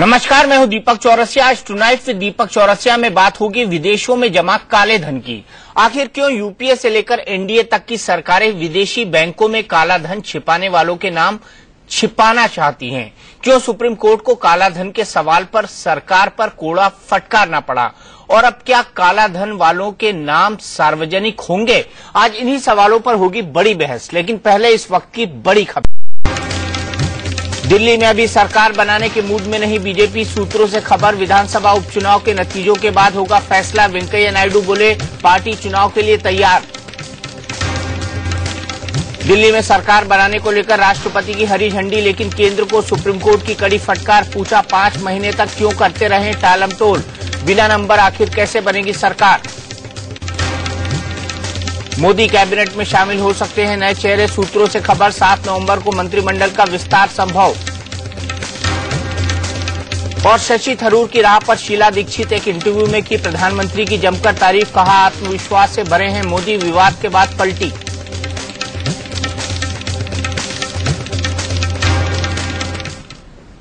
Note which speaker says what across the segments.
Speaker 1: नमस्कार, मैं हूं दीपक चौरसिया। आज टुनाइट विद दीपक चौरसिया में बात होगी विदेशों में जमा काले धन की। आखिर क्यों यूपीए से लेकर एनडीए तक की सरकारें विदेशी बैंकों में काला धन छिपाने वालों के नाम छिपाना चाहती हैं? क्यों सुप्रीम कोर्ट को काला धन के सवाल पर सरकार पर कोड़ा फटकारना पड़ा? और अब क्या काला धन वालों के नाम सार्वजनिक होंगे? आज इन्हीं सवालों पर होगी बड़ी बहस, लेकिन पहले इस वक्त की बड़ी खबर। दिल्ली में अभी सरकार बनाने के मूड में नहीं बीजेपी, सूत्रों से खबर। विधानसभा उपचुनाव के नतीजों के बाद होगा फैसला। वेंकैया नायडू बोले पार्टी चुनाव के लिए तैयार। दिल्ली में सरकार बनाने को लेकर राष्ट्रपति की हरी झंडी, लेकिन केंद्र को सुप्रीम कोर्ट की कड़ी फटकार। पूछा 5 महीने तक क्यों करते रहे टालमटोल, बिना नंबर आखिर कैसे बनेगी सरकार? मोदी कैबिनेट में शामिल हो सकते हैं नए चेहरे, सूत्रों से खबर। 7 नवंबर को मंत्रिमंडल का विस्तार संभव। और शशि थरूर की राह पर शीला दीक्षित, एक इंटरव्यू में की प्रधानमंत्री की जमकर तारीफ, कहा आत्मविश्वास से भरे हैं मोदी, विवाद के बाद पलटी।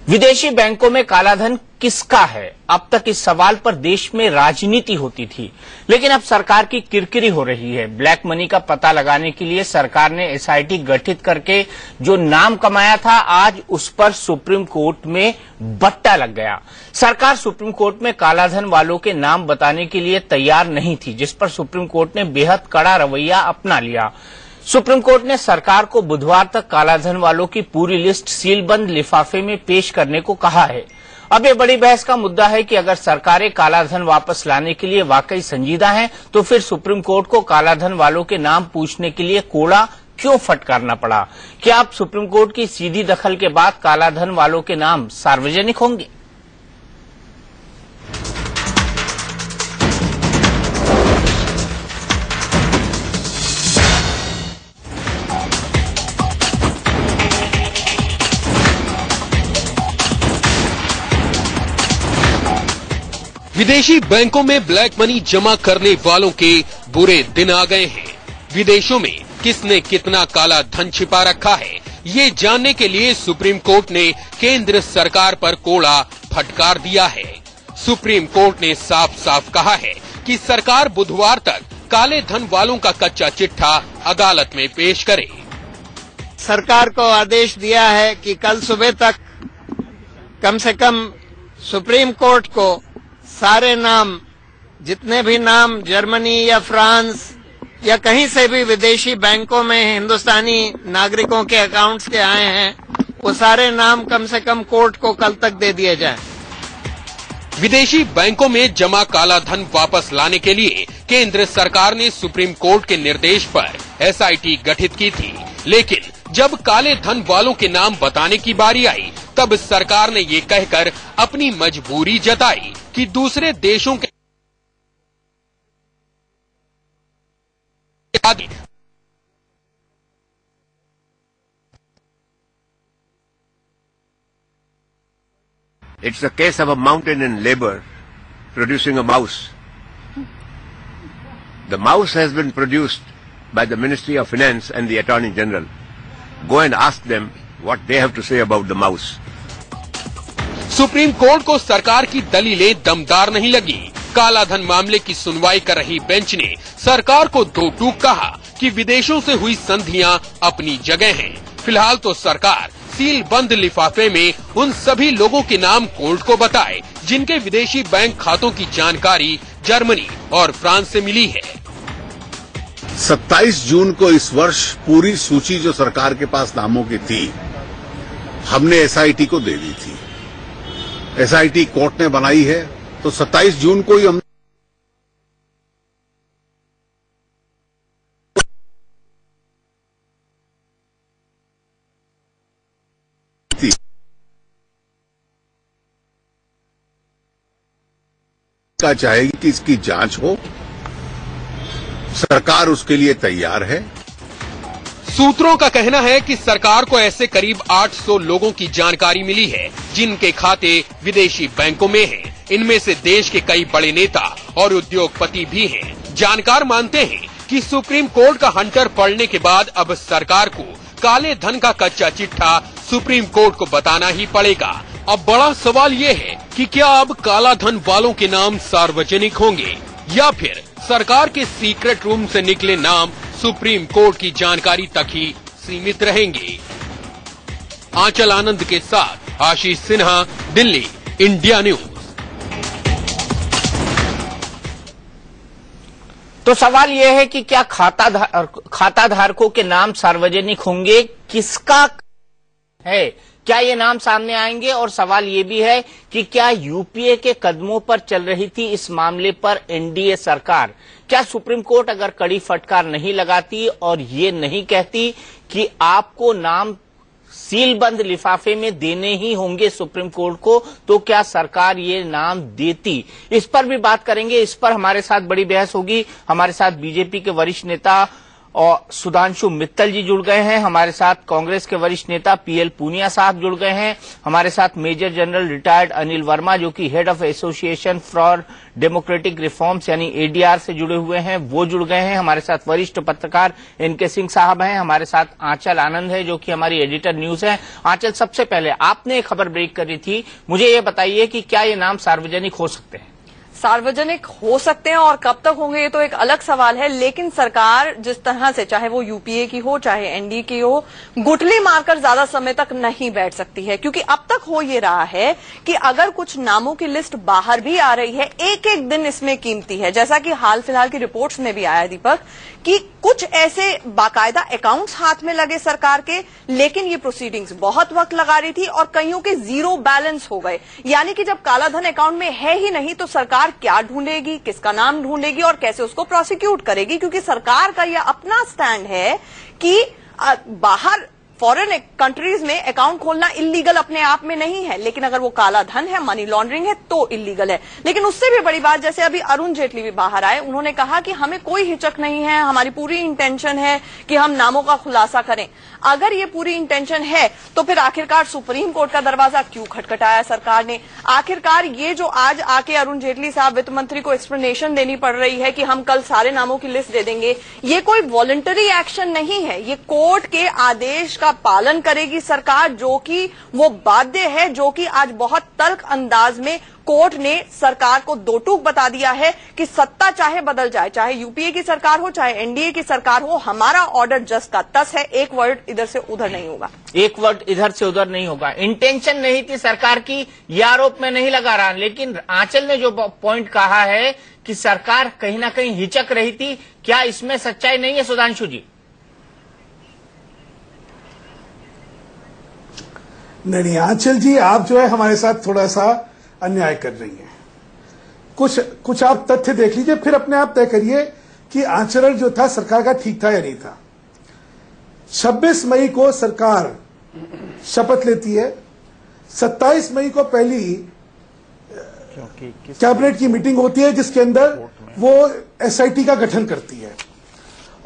Speaker 1: विदेशी बैंकों में कालाधन किसका है? अब तक इस सवाल पर देश में राजनीति होती थी, लेकिन अब सरकार की किरकिरी हो रही है। ब्लैक मनी का पता लगाने के लिए सरकार ने एसआईटी गठित करके जो नाम कमाया था, आज उस पर सुप्रीम कोर्ट में बट्टा लग गया। सरकार सुप्रीम कोर्ट में कालाधन वालों के नाम बताने के लिए तैयार नहीं थी, जिस पर सुप्रीम कोर्ट ने बेहद कड़ा रवैया अपना लिया। सुप्रीम कोर्ट ने सरकार को बुधवार तक कालाधन वालों की पूरी लिस्ट सीलबंद लिफाफे में पेश करने को कहा है। अब ये बड़ी बहस का मुद्दा है कि अगर सरकारें कालाधन वापस लाने के लिए वाकई संजीदा हैं, तो फिर सुप्रीम कोर्ट को कालाधन वालों के नाम पूछने के लिए कोड़ा क्यों फटकारना पड़ा? क्या अब सुप्रीम कोर्ट की सीधी दखल के बाद कालाधन वालों के नाम सार्वजनिक होंगे?
Speaker 2: विदेशी बैंकों में ब्लैक मनी जमा करने वालों के बुरे दिन आ गए हैं। विदेशों में किसने कितना काला धन छिपा रखा है, ये जानने के लिए सुप्रीम कोर्ट ने केंद्र सरकार पर कोड़ा फटकार दिया है। सुप्रीम कोर्ट ने साफ साफ कहा है कि सरकार बुधवार तक काले धन वालों का कच्चा चिट्ठा अदालत में पेश करे।
Speaker 3: सरकार को आदेश दिया है कि कल सुबह तक कम से कम सुप्रीम कोर्ट को सारे नाम, जितने भी नाम जर्मनी या फ्रांस या कहीं से भी विदेशी बैंकों में हिंदुस्तानी नागरिकों के अकाउंट्स के आए हैं, वो सारे नाम कम से कम कोर्ट को कल तक दे दिए जाएं।
Speaker 2: विदेशी बैंकों में जमा काला धन वापस लाने के लिए केंद्र सरकार ने सुप्रीम कोर्ट के निर्देश पर एसआईटी गठित की थी, लेकिन जब काले धन वालों के नाम बताने की बारी आई, तब सरकार ने ये कहकर अपनी मजबूरी जताई कि दूसरे देशों के
Speaker 4: It's the case of a mountain in labor producing a mouse. The mouse has been produced by the Ministry of Finance and the Attorney General. Go and ask them what they have to say about the mouse.
Speaker 2: Supreme court को सरकार की दलीलें दमदार नहीं लगी। कालाधन मामले की सुनवाई कर रही बेंच ने सरकार को दो टूक कहा कि विदेशों से हुई संधियां अपनी जगह हैं। फिलहाल तो सरकार सील बंद लिफाफे में उन सभी लोगों के नाम कोर्ट को बताए जिनके विदेशी बैंक खातों की जानकारी जर्मनी और फ्रांस से मिली है।
Speaker 5: 27 जून को इस वर्ष पूरी सूची जो सरकार के पास नामों की थी, हमने एसआईटी को दे दी थी। एसआईटी कोर्ट ने बनाई है, तो 27 जून को ही हम चाहेगी कि इसकी जांच हो। सरकार उसके लिए तैयार है।
Speaker 2: सूत्रों का कहना है कि सरकार को ऐसे करीब 800 लोगों की जानकारी मिली है जिनके खाते विदेशी बैंकों में हैं। इनमें से देश के कई बड़े नेता और उद्योगपति भी हैं। जानकार मानते हैं कि सुप्रीम कोर्ट का हंटर पड़ने के बाद अब सरकार को काले धन का कच्चा चिट्ठा सुप्रीम कोर्ट को बताना ही पड़ेगा, अब बड़ा सवाल ये है कि क्या अब काला धन वालों के नाम सार्वजनिक होंगे या फिर सरकार के सीक्रेट रूम से निकले नाम सुप्रीम कोर्ट की जानकारी तक ही सीमित रहेंगे। आंचल आनंद के साथ आशीष सिन्हा, दिल्ली, इंडिया न्यूज।
Speaker 1: तो सवाल यह है कि क्या खाता धारकों के नाम सार्वजनिक होंगे, किसका है, क्या ये नाम सामने आएंगे? और सवाल ये भी है कि क्या यूपीए के कदमों पर चल रही थी इस मामले पर एनडीए सरकार, क्या सुप्रीम कोर्ट अगर कड़ी फटकार नहीं लगाती और ये नहीं कहती कि आपको नाम सीलबंद लिफाफे में देने ही होंगे सुप्रीम कोर्ट को, तो क्या सरकार ये नाम देती? इस पर भी बात करेंगे। इस पर हमारे साथ बड़ी बहस होगी। हमारे साथ बीजेपी के वरिष्ठ नेता और सुधांशु मित्तल जी जुड़ गए हैं, हमारे साथ कांग्रेस के वरिष्ठ नेता पीएल पूनिया साहब जुड़ गए हैं, हमारे साथ major general retired Anil Verma जो कि head of association for democratic reforms यानी एडीआर से जुड़े हुए हैं, वो जुड़ गए हैं, हमारे साथ वरिष्ठ पत्रकार एनके सिंह साहब हैं, हमारे साथ आंचल आनंद है जो कि हमारी एडिटर न्यूज है। आंचल, सबसे पहले आपने एक खबर ब्रेक करी थी, मुझे ये बताइए कि क्या ये नाम सार्वजनिक हो सकते हैं?
Speaker 6: सार्वजनिक हो सकते हैं और कब तक होंगे ये तो एक अलग सवाल है, लेकिन सरकार जिस तरह से, चाहे वो यूपीए की हो चाहे एनडीए की हो, गुठली मारकर ज्यादा समय तक नहीं बैठ सकती है। क्योंकि अब तक हो ये रहा है कि अगर कुछ नामों की लिस्ट बाहर भी आ रही है, एक एक दिन इसमें कीमती है। जैसा कि हाल फिलहाल की रिपोर्ट्स में भी आया दीपक, कि कुछ ऐसे बाकायदा अकाउंट्स हाथ में लगे सरकार के, लेकिन ये प्रोसीडिंग्स बहुत वक्त लगा रही थी और कईयों के जीरो बैलेंस हो गए। यानी कि जब काला धन अकाउंट में है ही नहीं तो सरकार क्या ढूंढेगी, किसका नाम ढूंढेगी और कैसे उसको प्रोसिक्यूट करेगी? क्योंकि सरकार का यह अपना स्टैंड है कि बाहर फॉरेन कंट्रीज में अकाउंट खोलना इलीगल अपने आप में नहीं है, लेकिन अगर वो काला धन है, मनी लॉन्ड्रिंग है, तो इलीगल है। लेकिन उससे भी बड़ी बात, जैसे अभी अरुण जेटली भी बाहर आए, उन्होंने कहा कि हमें कोई हिचक नहीं है, हमारी पूरी इंटेंशन है कि हम नामों का खुलासा करें। अगर ये पूरी इंटेंशन है तो फिर आखिरकार सुप्रीम कोर्ट का दरवाजा क्यों खटखटाया सरकार ने? आखिरकार ये जो आज आके अरुण जेटली साहब वित्त मंत्री को एक्सप्लेनेशन देनी पड़ रही है कि हम कल सारे नामों की लिस्ट दे देंगे, ये कोई वॉलंटरी एक्शन नहीं है, ये कोर्ट के आदेश का पालन करेगी सरकार, जो कि वो बाध्य है, जो कि आज बहुत तल्ख अंदाज में कोर्ट ने सरकार को दो टूक बता दिया है कि सत्ता चाहे बदल जाए, चाहे यूपीए की सरकार हो चाहे एनडीए की सरकार हो, हमारा ऑर्डर जस का तस है, एक वर्ड इधर से उधर नहीं होगा,
Speaker 1: एक वर्ड इधर से उधर नहीं होगा। इंटेंशन नहीं थी सरकार की, यह आरोप मैं नहीं लगा रहा, लेकिन आंचल ने जो पॉइंट कहा है कि सरकार कहीं ना कहीं हिचक रही थी, क्या इसमें सच्चाई नहीं है सुधांशु जी?
Speaker 7: नहीं आंचल जी, आप जो है हमारे साथ थोड़ा सा अन्याय कर रही हैं। कुछ आप तथ्य देख लीजिए, फिर अपने आप तय करिए कि आचरण जो था सरकार का ठीक था या नहीं था। 26 मई को सरकार शपथ लेती है, 27 मई को पहली कैबिनेट की मीटिंग होती है जिसके अंदर वो एसआईटी का गठन करती है,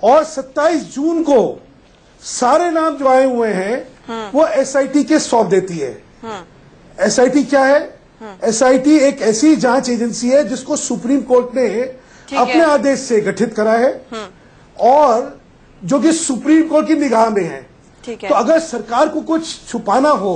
Speaker 7: और 27 जून को सारे नाम जो आए हुए हैं वो एसआईटी के सौंप देती है। एसआईटी क्या है? एसआईटी एक ऐसी जांच एजेंसी है जिसको सुप्रीम कोर्ट ने अपने आदेश से गठित करा है और जो कि सुप्रीम कोर्ट की निगाह में है। तो अगर सरकार को कुछ छुपाना हो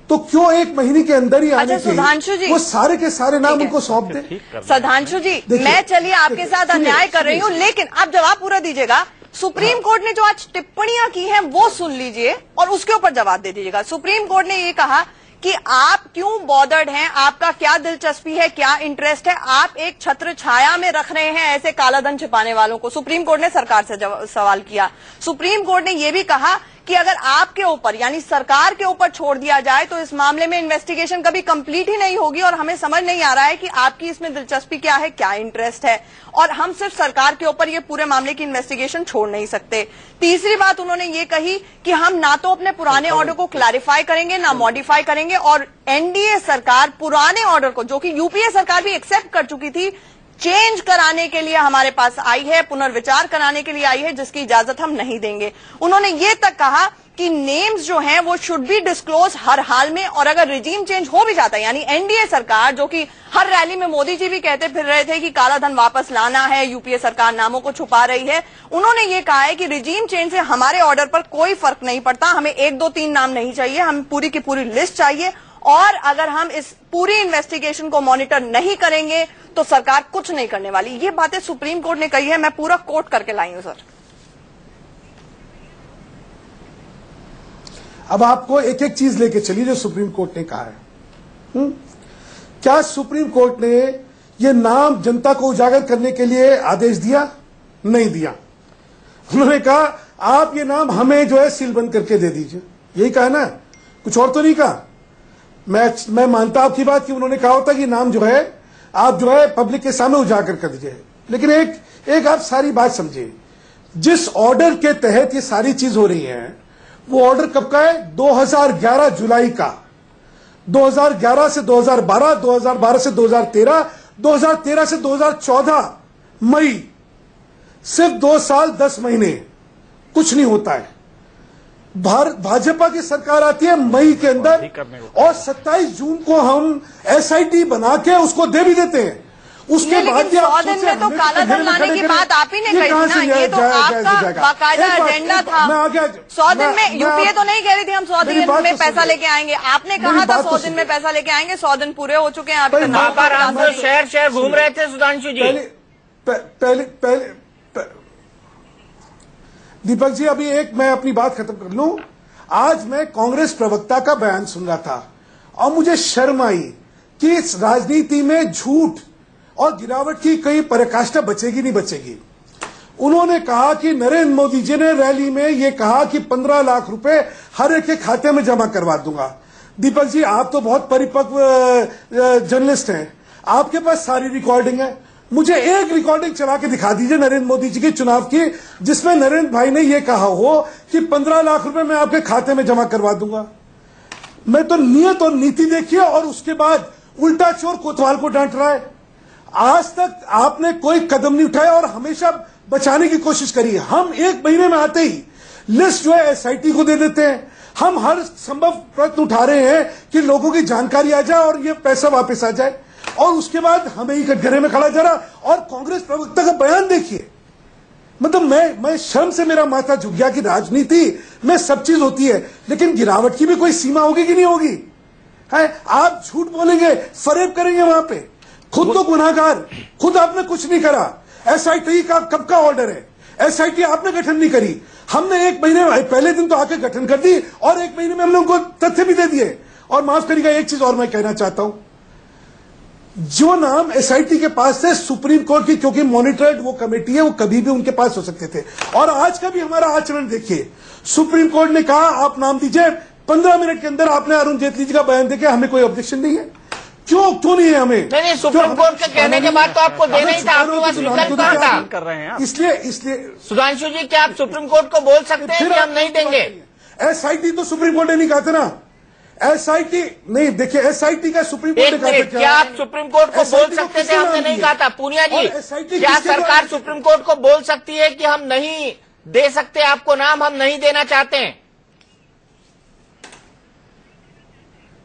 Speaker 7: तो क्यों एक महीने के अंदर ही आने के वो सारे के सारे नाम उनको सौंप दे?
Speaker 6: सुधांशु जी, मैं चलिए आपके साथ अन्याय कर रही हूँ, लेकिन आप जवाब पूरा दीजिएगा। सुप्रीम कोर्ट ने जो आज टिप्पणियां की हैं वो सुन लीजिए और उसके ऊपर जवाब दे दीजिएगा। सुप्रीम कोर्ट ने ये कहा कि आप क्यों बॉदर्ड हैं, आपका क्या दिलचस्पी है, क्या इंटरेस्ट है, आप एक छत्र छाया में रख रहे हैं ऐसे काला धन छिपाने वालों को। सुप्रीम कोर्ट ने सरकार से सवाल किया। सुप्रीम कोर्ट ने यह भी कहा कि अगर आपके ऊपर यानी सरकार के ऊपर छोड़ दिया जाए तो इस मामले में इन्वेस्टिगेशन कभी कंप्लीट ही नहीं होगी और हमें समझ नहीं आ रहा है कि आपकी इसमें दिलचस्पी क्या है, क्या इंटरेस्ट है, और हम सिर्फ सरकार के ऊपर ये पूरे मामले की इन्वेस्टिगेशन छोड़ नहीं सकते। तीसरी बात उन्होंने ये कही कि हम ना तो अपने पुराने ऑर्डर को क्लैरिफाई करेंगे ना मॉडिफाई करेंगे, और एनडीए सरकार पुराने ऑर्डर को, जो कि यूपीए सरकार भी एक्सेप्ट कर चुकी थी, चेंज कराने के लिए हमारे पास आई है, पुनर्विचार कराने के लिए आई है, जिसकी इजाजत हम नहीं देंगे। उन्होंने ये तक कहा कि नेम्स जो हैं वो शुड बी डिस्क्लोज हर हाल में, और अगर रिजीम चेंज हो भी जाता है, यानी एनडीए सरकार, जो कि हर रैली में मोदी जी भी कहते फिर रहे थे कि काला धन वापस लाना है, यूपीए सरकार नामों को छुपा रही है, उन्होंने ये कहा है कि रिजीम चेंज से हमारे ऑर्डर पर कोई फर्क नहीं पड़ता, हमें 1 2 3 नाम नहीं चाहिए, हमें पूरी की पूरी लिस्ट चाहिए और अगर हम इस पूरी इन्वेस्टिगेशन को मॉनिटर नहीं करेंगे तो सरकार कुछ नहीं करने वाली। ये बातें सुप्रीम कोर्ट ने कही है, मैं पूरा कोट करके लाई हूं सर।
Speaker 7: अब आपको एक एक चीज लेके चलिए जो सुप्रीम कोर्ट ने कहा है। क्या सुप्रीम कोर्ट ने ये नाम जनता को उजागर करने के लिए आदेश दिया? नहीं दिया। उन्होंने कहा आप ये नाम हमें जो है सीलबंद करके दे दीजिए, यही कहा ना, कुछ और तो नहीं कहा। मैं मानता आपकी बात कि उन्होंने कहा होता कि नाम जो है आप जो है पब्लिक के सामने उजागर कर दीजिए, लेकिन एक आप सारी बात समझिए, जिस ऑर्डर के तहत ये सारी चीज हो रही है वो ऑर्डर कब का है? 2011 जुलाई का। 2011 से 2012, 2012 से 2013, 2013 से 2014 मई, सिर्फ 2 साल 10 महीने, कुछ नहीं होता है। भाजपा की सरकार आती है मई के अंदर और 27 जून को हम एसआईटी बना के उसको दे भी देते हैं। उसके बाद
Speaker 6: 100 दिन में तो काला धन लाने की बात आप ही ने कही ना, ये तो आपका बाकायदा एजेंडा था। 100 दिन में यूपीए तो नहीं कह रही थी हम 100 दिन में पैसा लेके आएंगे, आपने कहा था 100 दिन में पैसा लेके आएंगे, 100 दिन पूरे हो चुके हैं। आप
Speaker 1: शहर शहर घूम रहे थे सुधांशु जी।
Speaker 7: पहले दीपक जी अभी मैं अपनी बात खत्म कर लूं। आज मैं कांग्रेस प्रवक्ता का बयान सुन रहा था और मुझे शर्म आई कि इस राजनीति में झूठ और गिरावट की कई पराकाष्ठा बचेगी नहीं बचेगी। उन्होंने कहा कि नरेंद्र मोदी जी ने रैली में ये कहा कि 15 लाख रुपए हर एक के खाते में जमा करवा दूंगा। दीपक जी आप तो बहुत परिपक्व जर्नलिस्ट हैं, आपके पास सारी रिकॉर्डिंग है, मुझे एक रिकॉर्डिंग चला के दिखा दीजिए नरेंद्र मोदी जी के चुनाव की जिसमें नरेंद्र भाई ने यह कहा हो कि 15 लाख रुपए मैं आपके खाते में जमा करवा दूंगा। मैं तो नियत और नीति देखिए और उसके बाद उल्टा चोर कोतवाल को डांट रहा है। आज तक आपने कोई कदम नहीं उठाया और हमेशा बचाने की कोशिश करी है। हम 1 महीने में आते ही लिस्ट जो है एसआईटी को दे देते हैं, हम हर संभव प्रयत्न उठा रहे हैं कि लोगों की जानकारी आ जाए और ये पैसा वापस आ जाए, और उसके बाद हमें ही कटघरे में खड़ा जा रहा। और कांग्रेस प्रवक्ता का बयान देखिए, मतलब मैं शर्म से मेरा माथा झुक गया कि राजनीति में सब चीज होती है लेकिन गिरावट की भी कोई सीमा होगी कि नहीं होगी? है आप झूठ बोलेंगे, फरेब करेंगे वहां पे, खुद तो गुनाहगार, खुद आपने कुछ नहीं करा। एसआईटी का कब का ऑर्डर है? एसआईटी आपने गठन नहीं करी, हमने 1 महीने पहले दिन तो आके गठन कर दी और 1 महीने में हमने उनको तथ्य भी दे दिए। और माफ करिएगा एक चीज और मैं कहना चाहता हूं, जो नाम एसआईटी के पास है सुप्रीम कोर्ट की क्योंकि मॉनिटर्ड वो कमेटी है, वो कभी भी उनके पास हो सकते थे। और आज का भी हमारा आचरण देखिए, सुप्रीम कोर्ट ने कहा आप नाम दीजिए, 15 मिनट के अंदर आपने अरुण जेटली जी का बयान देके हमें कोई ऑब्जेक्शन नहीं है। क्यों नहीं है हमें?
Speaker 1: नहीं, सुप्रीम कोर्ट के कहने के बाद तो आपको देना ही था, आपके पास विकल्प कहां था?
Speaker 8: कर रहे हैं
Speaker 7: इसलिए
Speaker 1: सुधांशु जी क्या आप सुप्रीम कोर्ट को बोल सकते हैं कि हम नहीं देंगे?
Speaker 7: एसआईटी तो सुप्रीम कोर्ट ने नहीं कहा था ना, एसआईटी नहीं, देखिए एसआईटी का सुप्रीम कोर्ट ने कहा था।
Speaker 1: क्या आप सुप्रीम कोर्ट को बोल सकते थे हमने नहीं कहा था? पूनिया जी क्या सरकार सुप्रीम कोर्ट को बोल सकती है कि हम नहीं दे सकते आपको नाम, हम नहीं देना चाहते हैं?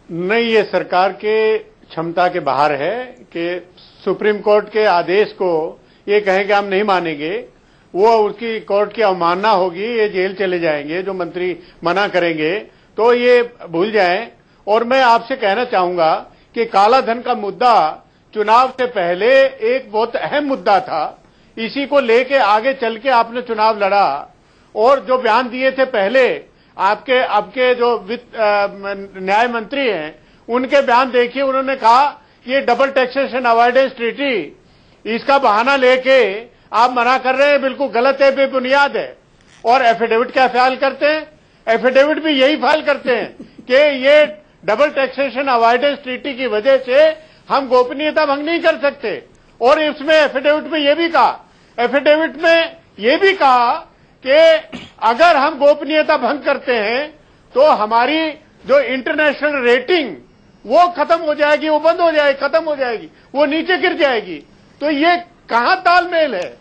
Speaker 8: नहीं, ये सरकार के क्षमता के बाहर है कि सुप्रीम कोर्ट के आदेश को ये कहें कि हम नहीं मानेंगे, वो उसकी कोर्ट की अवमानना होगी, ये जेल चले जाएंगे जो मंत्री मना करेंगे, तो ये भूल जाएं। और मैं आपसे कहना चाहूंगा कि काला धन का मुद्दा चुनाव से पहले एक बहुत अहम मुद्दा था, इसी को लेके आगे चल के आपने चुनाव लड़ा और जो बयान दिए थे पहले आपके जो न्याय मंत्री हैं उनके बयान देखिए, उन्होंने कहा ये डबल टैक्सेशन अवॉइडेंस ट्रीटी, इसका बहाना लेके आप मना कर रहे हैं, बिल्कुल गलत है, बेबुनियाद है। और एफिडेविट क्या फाइल करते हैं? एफिडेविट भी यही फाइल करते हैं कि ये डबल टैक्सेशन अवॉइडेंस ट्रीटी की वजह से हम गोपनीयता भंग नहीं कर सकते। और इसमें एफिडेविट में ये भी कहा कि अगर हम गोपनीयता भंग करते हैं तो हमारी जो इंटरनेशनल रेटिंग वो खत्म हो जाएगी, वो बंद हो जाएगी, खत्म हो जाएगी, वो नीचे गिर जाएगी। तो ये कहां तालमेल है?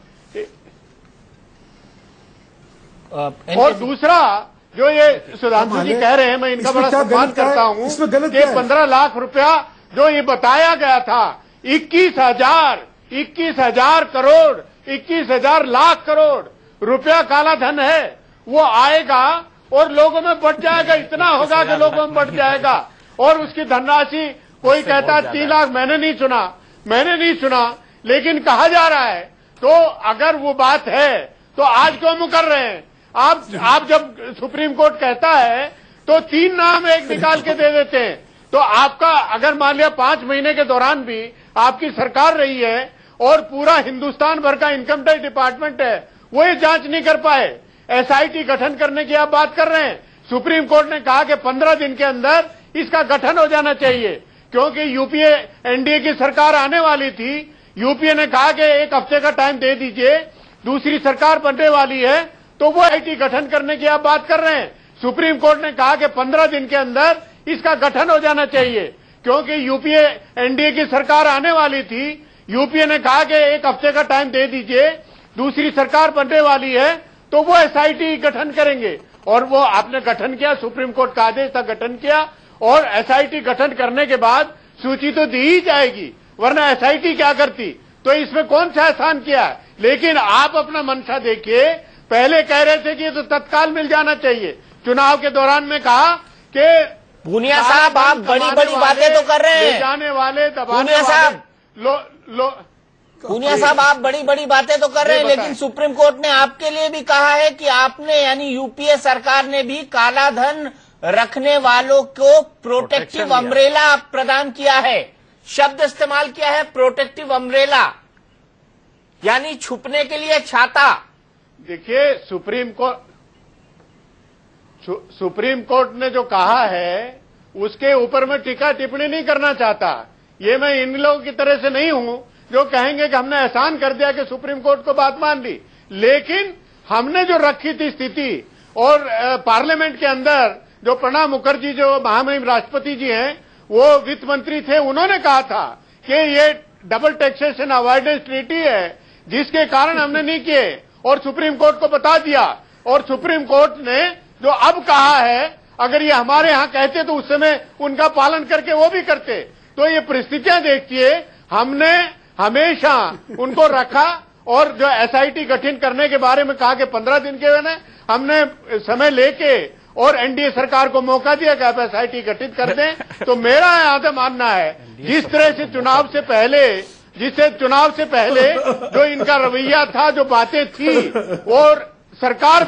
Speaker 8: और दूसरा जो ये सुधांशु जी कह रहे हैं, मैं इनका बड़ा सम्मान करता हूं कि 15 लाख रुपया जो ये बताया गया था, 21,000 करोड़, 21,000 लाख करोड़ रुपया काला धन है, वो आएगा और लोगों में बढ़ जाएगा, इतना होगा कि लोगों में बढ़ जाएगा। और उसकी धनराशि कोई कहता है 3 लाख, मैंने नहीं सुना, लेकिन कहा जा रहा है। तो अगर वो बात है तो आज क्यों मुकर रहे हैं आप जब सुप्रीम कोर्ट कहता है तो 3 नाम एक निकाल के दे देते हैं। तो आपका अगर मान लिया 5 महीने के दौरान भी आपकी सरकार रही है और पूरा हिंदुस्तान भर का इनकम टैक्स डिपार्टमेंट है, वो ये जांच नहीं कर पाए, एसआईटी गठन करने की आप बात कर रहे हैं। सुप्रीम कोर्ट ने कहा कि 15 दिन के अंदर इसका गठन हो जाना चाहिए, क्योंकि यूपीए एनडीए की सरकार आने वाली थी। यूपीए ने कहा कि 1 हफ्ते का टाइम दे दीजिए, दूसरी सरकार बनने वाली है, तो वो एसआईटी गठन करने की आप बात कर रहे हैं। सुप्रीम कोर्ट ने कहा कि 15 दिन के अंदर इसका गठन हो जाना चाहिए, क्योंकि यूपीए एनडीए की सरकार आने वाली थी। यूपीए ने कहा कि 1 हफ्ते का टाइम दे दीजिए, दूसरी सरकार बनने वाली है, तो वो एसआईटी गठन करेंगे। और वो आपने गठन किया, सुप्रीम कोर्ट का आदेश था, गठन किया, और एसआईटी गठन करने के बाद सूची तो दी ही जाएगी, वरना एसआईटी क्या करती। तो इसमें कौन सा एहसान किया है। लेकिन आप अपना मंशा देखिए, पहले कह रहे थे कि ये तो तत्काल मिल जाना चाहिए, चुनाव के दौरान में कहा कि
Speaker 1: पूनिया साहब आप बड़ी बड़ी बातें तो कर रहे हैं,
Speaker 8: जाने वाले
Speaker 1: दबाने वाले, पूनिया साहब आप बड़ी बड़ी बातें तो कर रहे हैं, लेकिन सुप्रीम कोर्ट ने आपके लिए भी कहा है कि आपने यानी यूपीए सरकार ने भी काला धन रखने वालों को प्रोटेक्टिव अम्ब्रेला प्रदान किया है। शब्द इस्तेमाल किया है प्रोटेक्टिव अम्ब्रेला, यानी छुपने के लिए छाता।
Speaker 8: देखिए सुप्रीम कोर्ट ने जो कहा है उसके ऊपर मैं टीका टिप्पणी नहीं करना चाहता। ये मैं इन लोगों की तरह से नहीं हूं जो कहेंगे कि हमने एहसान कर दिया कि सुप्रीम कोर्ट को बात मान ली। लेकिन हमने जो रखी थी स्थिति, और पार्लियामेंट के अंदर जो प्रणब मुखर्जी जो महामहिम राष्ट्रपति जी हैं, वो वित्त मंत्री थे, उन्होंने कहा था कि ये डबल टैक्सेशन अवॉइडेंस ट्रीटी है, जिसके कारण हमने नहीं किए, और सुप्रीम कोर्ट को बता दिया। और सुप्रीम कोर्ट ने जो अब कहा है, अगर ये हमारे यहाँ कहते तो उस समय उनका पालन करके वो भी करते। तो ये परिस्थितियां देखिए, हमने हमेशा उनको रखा, और जो एसआईटी गठन करने के बारे में कहा कि 15 दिन के हमने समय लेके और एनडीए सरकार को मौका दिया कि आप एसआईटी गठित कर दें। तो मेरा यहाँ से मानना है, जिस तरह से चुनाव से पहले जो इनका रवैया था, जो बातें थी, और सरकार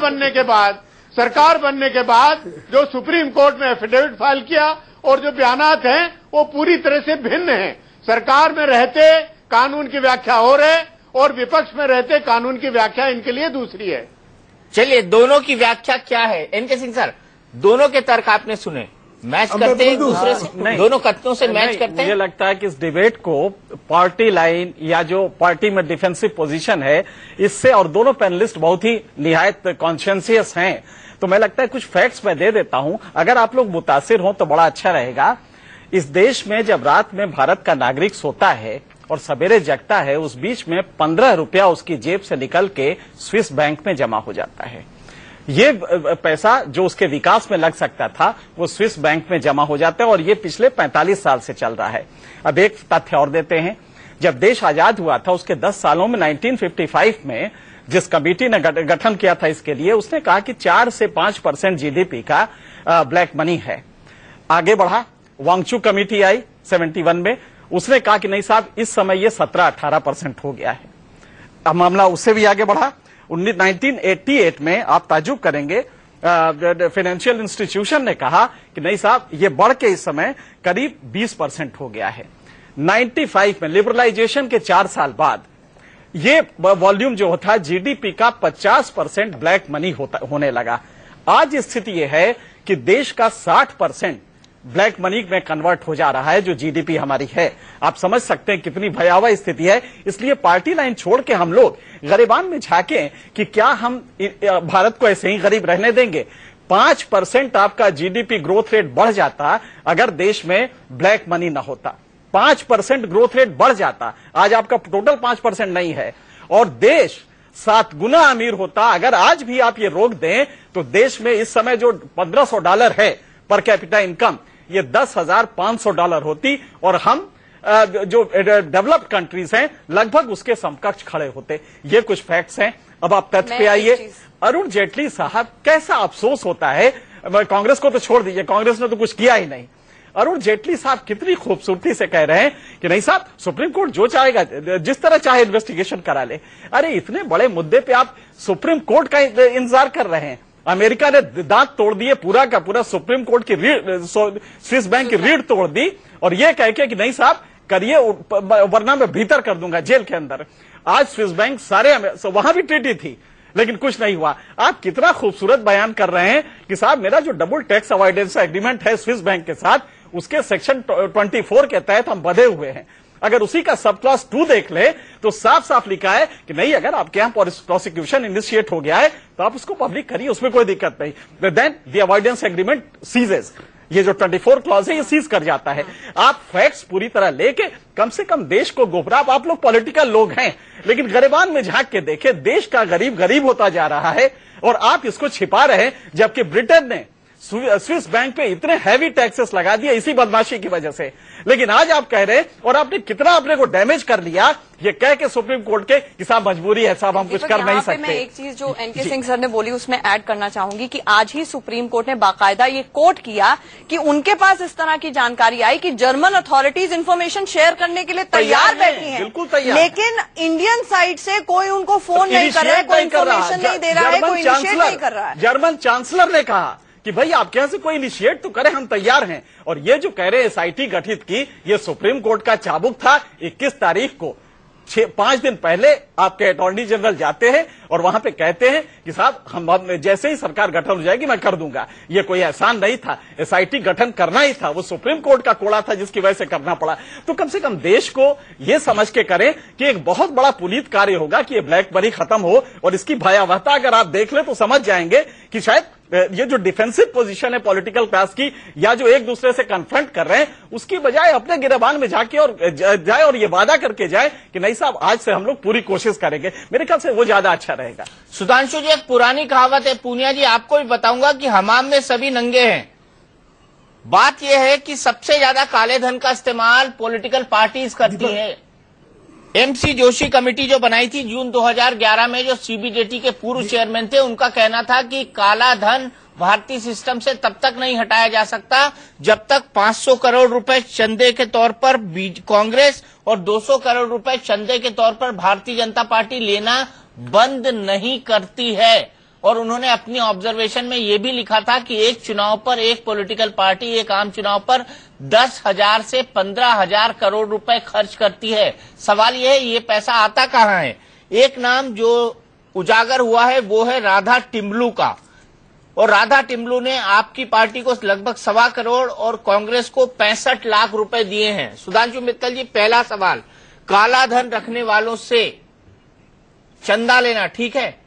Speaker 8: बनने के बाद जो सुप्रीम कोर्ट में एफिडेविट फाइल किया और जो बयानात हैं वो पूरी तरह से भिन्न हैं। सरकार में रहते कानून की व्याख्या हो रहे, और विपक्ष में रहते कानून की व्याख्या इनके लिए दूसरी है।
Speaker 1: चलिए, दोनों की व्याख्या क्या है? एनके सिंह सर, दोनों के तर्क आपने सुने, मैच करते हैं दूसरे से, दोनों कथनों से मैच करते हैं।
Speaker 9: मुझे लगता है कि इस डिबेट को पार्टी लाइन या जो पार्टी में डिफेंसिव पोजीशन है, इससे, और दोनों पैनलिस्ट बहुत ही निहायत कॉन्शियस हैं, तो मैं लगता है कुछ फैक्ट्स मैं दे देता हूं, अगर आप लोग मुतासिर हों तो बड़ा अच्छा रहेगा। इस देश में जब रात में भारत का नागरिक सोता है और सवेरे जगता है, उस बीच में 15 रुपया उसकी जेब से निकल के स्विस बैंक में जमा हो जाता है। ये पैसा जो उसके विकास में लग सकता था, वो स्विस बैंक में जमा हो जाता है, और ये पिछले 45 साल से चल रहा है। अब एक तथ्य और देते हैं, जब देश आजाद हुआ था उसके 10 सालों में 1955 में जिस कमेटी ने गठन किया था इसके लिए, उसने कहा कि 4 से 5% जीडीपी का ब्लैक मनी है। आगे बढ़ा, वांगचू कमेटी आई 71 में, उसने कहा कि नहीं साहब, इस समय ये 17-18% हो गया है। अब मामला उससे भी आगे बढ़ा, 1988 में आप ताज्जुब करेंगे, फाइनेंशियल इंस्टीट्यूशन ने कहा कि नहीं साहब, ये बढ़ के इस समय करीब 20% हो गया है। 95 में लिबरलाइजेशन के 4 साल बाद ये वॉल्यूम जो था जीडीपी का 50% ब्लैक मनी होने लगा। आज स्थिति यह है कि देश का 60% ब्लैक मनी में कन्वर्ट हो जा रहा है, जो जीडीपी हमारी है। आप समझ सकते हैं कितनी भयावह स्थिति है। इसलिए पार्टी लाइन छोड़ के हम लोग गरिबान में झांकें कि क्या हम भारत को ऐसे ही गरीब रहने देंगे। 5% आपका जीडीपी ग्रोथ रेट बढ़ जाता अगर देश में ब्लैक मनी न होता। 5% ग्रोथ रेट बढ़ जाता। आज आपका टोटल 5% नहीं है, और देश 7 गुना अमीर होता। अगर आज भी आप ये रोक दें तो देश में इस समय जो $1500 है पर कैपिटा इनकम, ये $10,500 होती, और हम जो डेवलप्ड कंट्रीज हैं लगभग उसके समकक्ष खड़े होते। ये कुछ फैक्ट्स हैं। अब आप तथ्य पे आइए। अरुण जेटली साहब, कैसा अफसोस होता है, कांग्रेस को तो छोड़ दीजिए, कांग्रेस ने तो कुछ किया ही नहीं। अरुण जेटली साहब कितनी खूबसूरती से कह रहे हैं कि नहीं साहब, सुप्रीम कोर्ट जो चाहेगा, जिस तरह चाहे इन्वेस्टिगेशन करा ले। अरे इतने बड़े मुद्दे पे आप सुप्रीम कोर्ट का इंतजार कर रहे हैं। अमेरिका ने दांत तोड़ दिए, पूरा का पूरा सुप्रीम कोर्ट की स्विस बैंक की रीढ़ तोड़ दी, और ये कह के कि नहीं साहब करिए, वरना मैं भीतर कर दूंगा जेल के अंदर। आज स्विस बैंक सारे वहां भी ट्रीटी थी, लेकिन कुछ नहीं हुआ। आप कितना खूबसूरत बयान कर रहे हैं कि साहब मेरा जो डबल टैक्स अवॉइडेंस एग्रीमेंट है स्विस बैंक के साथ, उसके सेक्शन 24 के तहत हम बंधे हुए हैं। अगर उसी का सब क्लॉज 2 देख ले तो साफ साफ लिखा है कि नहीं, अगर आपके यहां प्रोसिक्यूशन इनिशिएट हो गया है तो आप उसको पब्लिक करिए, उसमें कोई दिक्कत नहीं। Then the avoidance agreement ceases, ये जो 24 क्लॉज है ये सीज कर जाता है। आप फैक्ट्स पूरी तरह लेके कम से कम देश को गुमराह, आप लोग पॉलिटिकल लोग हैं, लेकिन गरिबान में झांक के देखे, देश का गरीब गरीब होता जा रहा है और आप इसको छिपा रहे हैं। जबकि ब्रिटेन ने स्विस बैंक पे इतने हैवी टैक्सेस लगा दिए इसी बदमाशी की वजह से, लेकिन आज आप कह रहे हैं, और आपने कितना अपने को डैमेज कर लिया ये कह के सुप्रीम कोर्ट के कि साहब मजबूरी है साहब, हम कुछ कर नहीं सकते।
Speaker 6: मैं एक चीज जो एनके सिंह सर ने बोली उसमें ऐड करना चाहूंगी कि आज ही सुप्रीम कोर्ट ने बाकायदा ये कोट किया कि उनके पास इस तरह की जानकारी आई कि जर्मन अथॉरिटीज इंफॉर्मेशन शेयर करने के लिए तैयार बैठी हैं,
Speaker 9: बिल्कुल तैयार,
Speaker 6: लेकिन इंडियन साइड से कोई उनको फोन नहीं कर रहा है, कोई इन्फॉर्मेशन नहीं दे रहा है, कोई इनिशिएट नहीं कर रहा है।
Speaker 9: जर्मन चांसलर ने कहा कि भाई आपके यहां से कोई इनिशिएट तो करे, हम तैयार हैं। और ये जो कह रहे हैं एसआईटी गठित की, ये सुप्रीम कोर्ट का चाबुक था। 21 तारीख को 5 दिन पहले आपके अटॉर्नी जनरल जाते हैं और वहां पे कहते हैं कि साहब हम जैसे ही सरकार गठन हो जाएगी मैं कर दूंगा। ये कोई एहसान नहीं था, एसआईटी गठन करना ही था, वो सुप्रीम कोर्ट का कोड़ा था जिसकी वजह से करना पड़ा। तो कम से कम देश को ये समझ के करें कि एक बहुत बड़ा पुनीत कार्य होगा कि ये ब्लैक मनी खत्म हो, और इसकी भयावहता अगर आप देख ले तो समझ जाएंगे कि शायद ये जो डिफेंसिव पोजीशन है पॉलिटिकल क्लास की, या जो एक दूसरे से कन्फ्रंट कर रहे हैं, उसकी बजाय अपने गिरबान में जाके और जाए और ये वादा करके जाए कि नहीं साहब आज से हम लोग पूरी कोशिश करेंगे। मेरे ख्याल से वो ज्यादा अच्छा रहेगा।
Speaker 1: सुधांशु जी, एक पुरानी कहावत है, पूनिया जी आपको भी बताऊंगा कि हमाम में सभी नंगे हैं। बात यह है कि सबसे ज्यादा काले धन का इस्तेमाल पॉलिटिकल पार्टीज करती है। एमसी जोशी कमेटी जो बनाई थी जून 2011 में, जो सीबीजेटी के पूर्व चेयरमैन थे, उनका कहना था कि काला धन भारतीय सिस्टम से तब तक नहीं हटाया जा सकता जब तक 500 करोड़ रुपए चंदे के तौर पर कांग्रेस और 200 करोड़ रुपए चंदे के तौर पर भारतीय जनता पार्टी लेना बंद नहीं करती है। और उन्होंने अपनी ऑब्जर्वेशन में यह भी लिखा था कि एक चुनाव पर एक पॉलिटिकल पार्टी एक आम चुनाव पर 10,000 से 15,000 करोड़ रुपए खर्च करती है। सवाल यह है ये पैसा आता कहां है। एक नाम जो उजागर हुआ है वो है राधा टिम्बलू का, और राधा टिम्बलू ने आपकी पार्टी को लगभग 1.25 करोड़ और कांग्रेस को 65 लाख रुपए दिए हैं। सुधांशु मित्तल जी, पहला सवाल, काला धन रखने वालों से चंदा लेना ठीक है?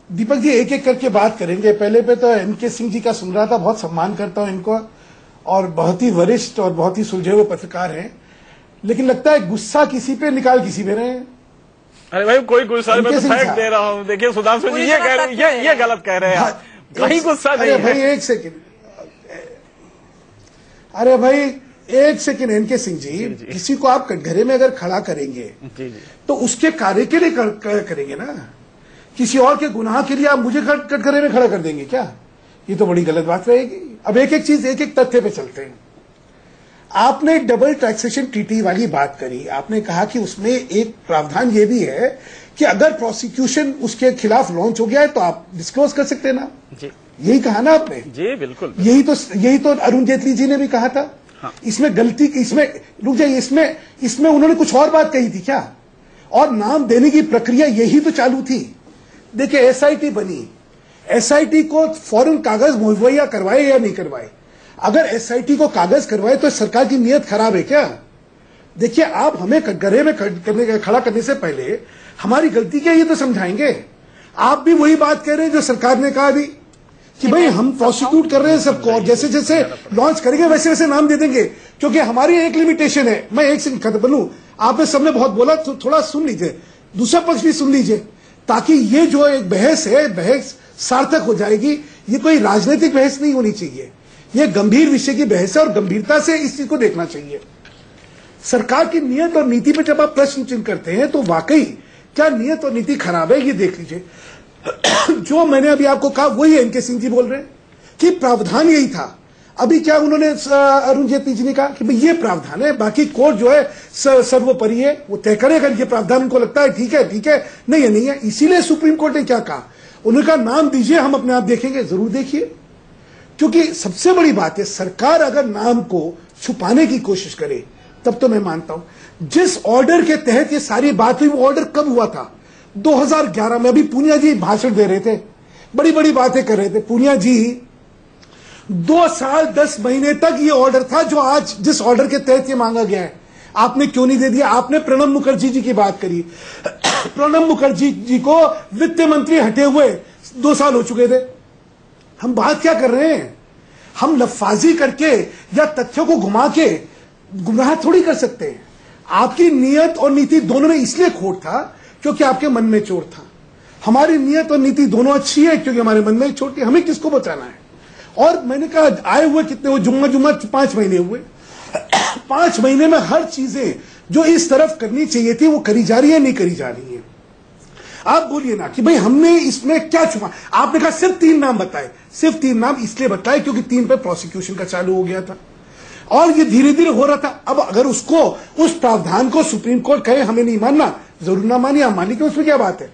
Speaker 7: दीपक जी एक एक करके बात करेंगे। पहले पे तो एनके सिंह जी का सुन रहा था, बहुत सम्मान करता हूं इनको, और बहुत ही वरिष्ठ और बहुत ही सुलझे हुए पत्रकार हैं, लेकिन लगता है गुस्सा किसी पे निकाल किसी पे रहे हैं।
Speaker 9: अरे भाई कोई गुस्सा नहीं, मैं तो फैक्ट दे रहा हूं। देखिए सुधांशु जी ये गलत कह रहे हैं, कहीं गुस्सा नहीं है।
Speaker 7: भाई एक सेकंड, अरे भाई एक सेकंड एनके सिंह जी, किसी को आप कटघरे में अगर खड़ा करेंगे तो उसके कार्य के लिए करेंगे ना, किसी और के गुनाह के लिए आप मुझे कटघरे में खड़ा कर देंगे क्या? ये तो बड़ी गलत बात रहेगी। अब एक एक चीज एक एक तथ्य पे चलते हैं। आपने डबल टैक्सेशन ट्रीटी वाली बात करी, आपने कहा कि उसमें एक प्रावधान ये भी है कि अगर प्रोसिक्यूशन उसके खिलाफ लॉन्च हो गया है तो आप डिस्क्लोज कर सकते हैं ना जी। यही कहा ना आपने?
Speaker 9: जी बिल्कुल।
Speaker 7: यही तो अरुण जेटली जी ने भी कहा था। हाँ। इसमें गलती, इसमें रुक जाइए, इसमें उन्होंने कुछ और बात कही थी क्या? और नाम देने की प्रक्रिया यही तो चालू थी। देखिए एसआईटी बनी, एसआईटी को फौरन कागज मुहैया करवाए या नहीं करवाए? अगर एसआईटी को कागज करवाए तो सरकार की नीयत खराब है क्या? देखिए आप हमें कटघरे में खड़ा करने से पहले हमारी गलती क्या ये तो समझाएंगे। आप भी वही बात कह रहे हैं जो सरकार ने कहा अभी कि भाई हम प्रोसिक्यूट कर रहे हैं सबको, और जैसे जैसे लॉन्च करेंगे वैसे वैसे नाम दे देंगे, क्योंकि हमारी एक लिमिटेशन है। मैं एक सेकंड खत्म बनूं, आपने सबने बहुत बोला तो थोड़ा सुन लीजिए, दूसरा पक्ष भी सुन लीजिए, ताकि ये जो एक बहस है बहस सार्थक हो जाएगी। ये कोई राजनीतिक बहस नहीं होनी चाहिए, ये गंभीर विषय की बहस है और गंभीरता से इस चीज को देखना चाहिए। सरकार की नीयत और नीति पर जब आप प्रश्न चिन्ह करते हैं तो वाकई क्या नीयत और नीति खराब है ये देख लीजिए। जो मैंने अभी आपको कहा वही एनके सिंह जी बोल रहे हैं कि प्रावधान यही था। अभी क्या उन्होंने अरुण जेटली जी ने कहा कि भाई ये प्रावधान है, बाकी कोर्ट जो है सर्वोपरि है, वो तय करेगा। ये प्रावधान उनको लगता है ठीक है, नहीं है नहीं है। इसीलिए सुप्रीम कोर्ट ने क्या कहा, उन्होंने कहा नाम दीजिए, हम अपने आप देखेंगे। जरूर देखिए, क्योंकि सबसे बड़ी बात है सरकार अगर नाम को छुपाने की कोशिश करे तब तो मैं मानता हूं। जिस ऑर्डर के तहत ये सारी बात हुई, वो ऑर्डर कब हुआ था? 2011 में। अभी पूनिया जी भाषण दे रहे थे, बड़ी बड़ी बातें कर रहे थे पूनिया जी। 2 साल 10 महीने तक ये ऑर्डर था, जो आज जिस ऑर्डर के तहत ये मांगा गया है, आपने क्यों नहीं दे दिया? आपने प्रणब मुखर्जी जी की बात करी। प्रणब मुखर्जी जी को वित्त मंत्री हटे हुए 2 साल हो चुके थे। हम बात क्या कर रहे हैं? हम लफाजी करके या तथ्यों को घुमा के गुमराह थोड़ी कर सकते हैं। आपकी नियत और नीति दोनों में इसलिए खोट था क्योंकि आपके मन में चोट था। हमारी नियत और नीति दोनों अच्छी है क्योंकि हमारे मन में चोट थी। हमें किसको बचाना है? और मैंने कहा आए हुए कितने, वो जुम्मा 5 महीने हुए। 5 महीने में हर चीजें जो इस तरफ करनी चाहिए थी वो करी जा रही है, नहीं करी जा रही है। आप बोलिए ना कि भाई हमने इसमें क्या छुपा। आपने कहा सिर्फ 3 नाम बताए। सिर्फ 3 नाम इसलिए बताए क्योंकि 3 पे प्रोसिक्यूशन का चालू हो गया था और ये धीरे धीरे हो रहा था। अब अगर उसको, उस प्रावधान को सुप्रीम कोर्ट कहे हमें नहीं मानना, जरूर ना मानिए, हम मान लीजिए, उसमें क्या बात है।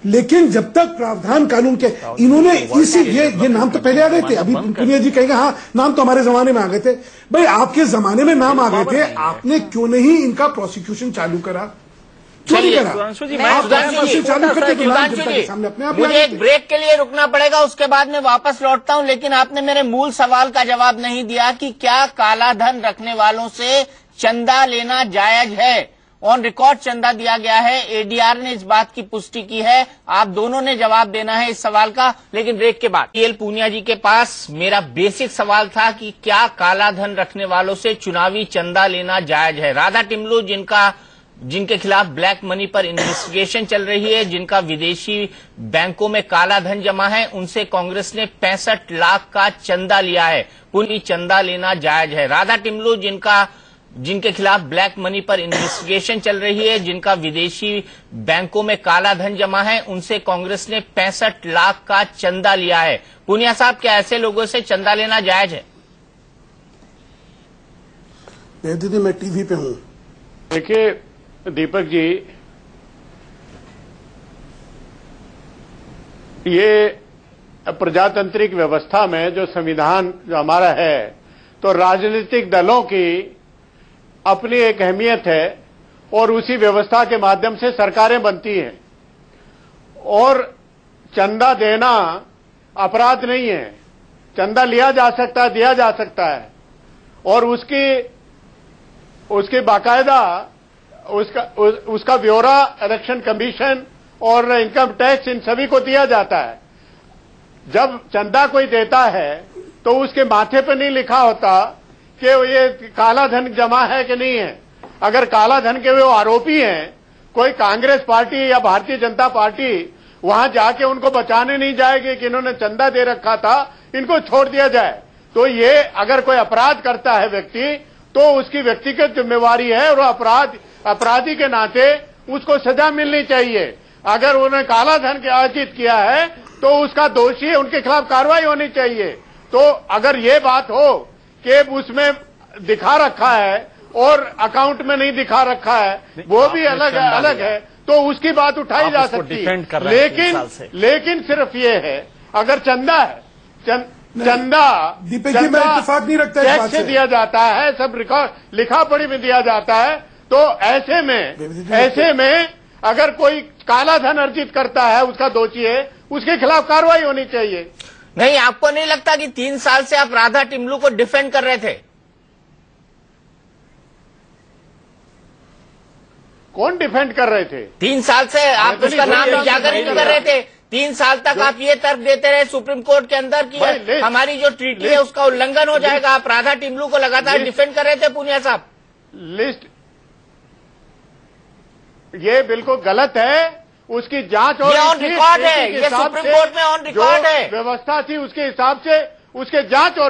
Speaker 7: लेकिन जब तक प्रावधान कानून के इन्होंने इसी ये नाम तो पहले आ गए थे। अभी पुनिया जी कहेंगे हाँ नाम तो हमारे जमाने में आ गए थे। भाई आपके जमाने में नाम आ गए थे, आपने क्यों नहीं इनका प्रोसिक्यूशन चालू करा?
Speaker 1: मुझे एक ब्रेक के लिए रुकना पड़ेगा, उसके बाद में वापस लौटता हूं। लेकिन आपने मेरे मूल सवाल का जवाब नहीं दिया कि क्या काला धन रखने वालों से चंदा लेना जायज है? ऑन रिकॉर्ड चंदा दिया गया है, एडीआर ने इस बात की पुष्टि की है। आप दोनों ने जवाब देना है इस सवाल का, लेकिन ब्रेक के बाद। पीएल पूनिया जी के पास मेरा बेसिक सवाल था कि क्या काला धन रखने वालों से चुनावी चंदा लेना जायज है? राधा टिमलू जिनके खिलाफ ब्लैक मनी पर इन्वेस्टिगेशन चल रही है, जिनका विदेशी बैंकों में काला धन जमा है, उनसे कांग्रेस ने 65 लाख का चंदा लिया है। पूरी चंदा लेना जायज है? राधा टिमलू जिनके खिलाफ ब्लैक मनी पर इन्वेस्टिगेशन चल रही है, जिनका विदेशी बैंकों में काला धन जमा है, उनसे कांग्रेस ने 65 लाख का चंदा लिया है। पूनिया साहब, क्या ऐसे लोगों से चंदा लेना जायज है?
Speaker 7: दीदी मैं टीवी पे हूं।
Speaker 8: देखिए दीपक जी, ये प्रजातांत्रिक व्यवस्था में जो संविधान जो हमारा है, तो राजनीतिक दलों की अपनी एक अहमियत है और उसी व्यवस्था के माध्यम से सरकारें बनती हैं। और चंदा देना अपराध नहीं है, चंदा लिया जा सकता है, दिया जा सकता है, और उसकी बाकायदा उसका ब्यौरा इलेक्शन कमीशन और इनकम टैक्स इन सभी को दिया जाता है। जब चंदा कोई देता है तो उसके माथे पर नहीं लिखा होता कि ये काला धन जमा है कि नहीं है। अगर काला धन के वो आरोपी हैं, कोई कांग्रेस पार्टी या भारतीय जनता पार्टी वहां जाके उनको बचाने नहीं जाएगी कि इन्होंने चंदा दे रखा था, इनको छोड़ दिया जाए। तो ये अगर कोई अपराध करता है व्यक्ति, तो उसकी व्यक्तिगत जिम्मेवारी है और अपराधी के नाते उसको सजा मिलनी चाहिए। अगर उन्होंने काला धन के अर्जित किया है तो उसका दोषी है, उनके खिलाफ कार्रवाई होनी चाहिए। तो अगर ये बात हो कि उसमें दिखा रखा है और अकाउंट में नहीं दिखा रखा है, वो भी अलग है, तो उसकी बात उठाई जा सकती है। लेकिन सिर्फ ये है, अगर चंदा है, चंदा
Speaker 7: दीपक जी मैं इत्तेफाक नहीं रखता इस बात
Speaker 8: से दिया जाता है, सब रिकॉर्ड लिखा पढ़ी में दिया जाता है, तो ऐसे में अगर कोई काला धन अर्जित करता है, उसका दोषी है, उसके खिलाफ कार्रवाई होनी चाहिए।
Speaker 1: नहीं, आपको नहीं लगता कि 3 साल से आप राधा टिमलू को डिफेंड कर रहे थे?
Speaker 8: कौन डिफेंड कर रहे थे?
Speaker 1: 3 साल से आप उसका नाम उजागर नहीं कर रहे थे। 3 साल तक आप ये तर्क देते रहे सुप्रीम कोर्ट के अंदर कि हमारी जो ट्रीटी है उसका उल्लंघन हो जाएगा। आप राधा टिमलू को लगातार डिफेंड कर रहे थे पूनिया साहब।
Speaker 8: लिस्ट ये बिल्कुल गलत है, उसकी जांच और
Speaker 1: ऑन रिकॉर्ड है, ये सुप्रीम कोर्ट में ऑन रिकॉर्ड है।
Speaker 8: व्यवस्था थी उसके हिसाब से उसके जांच हो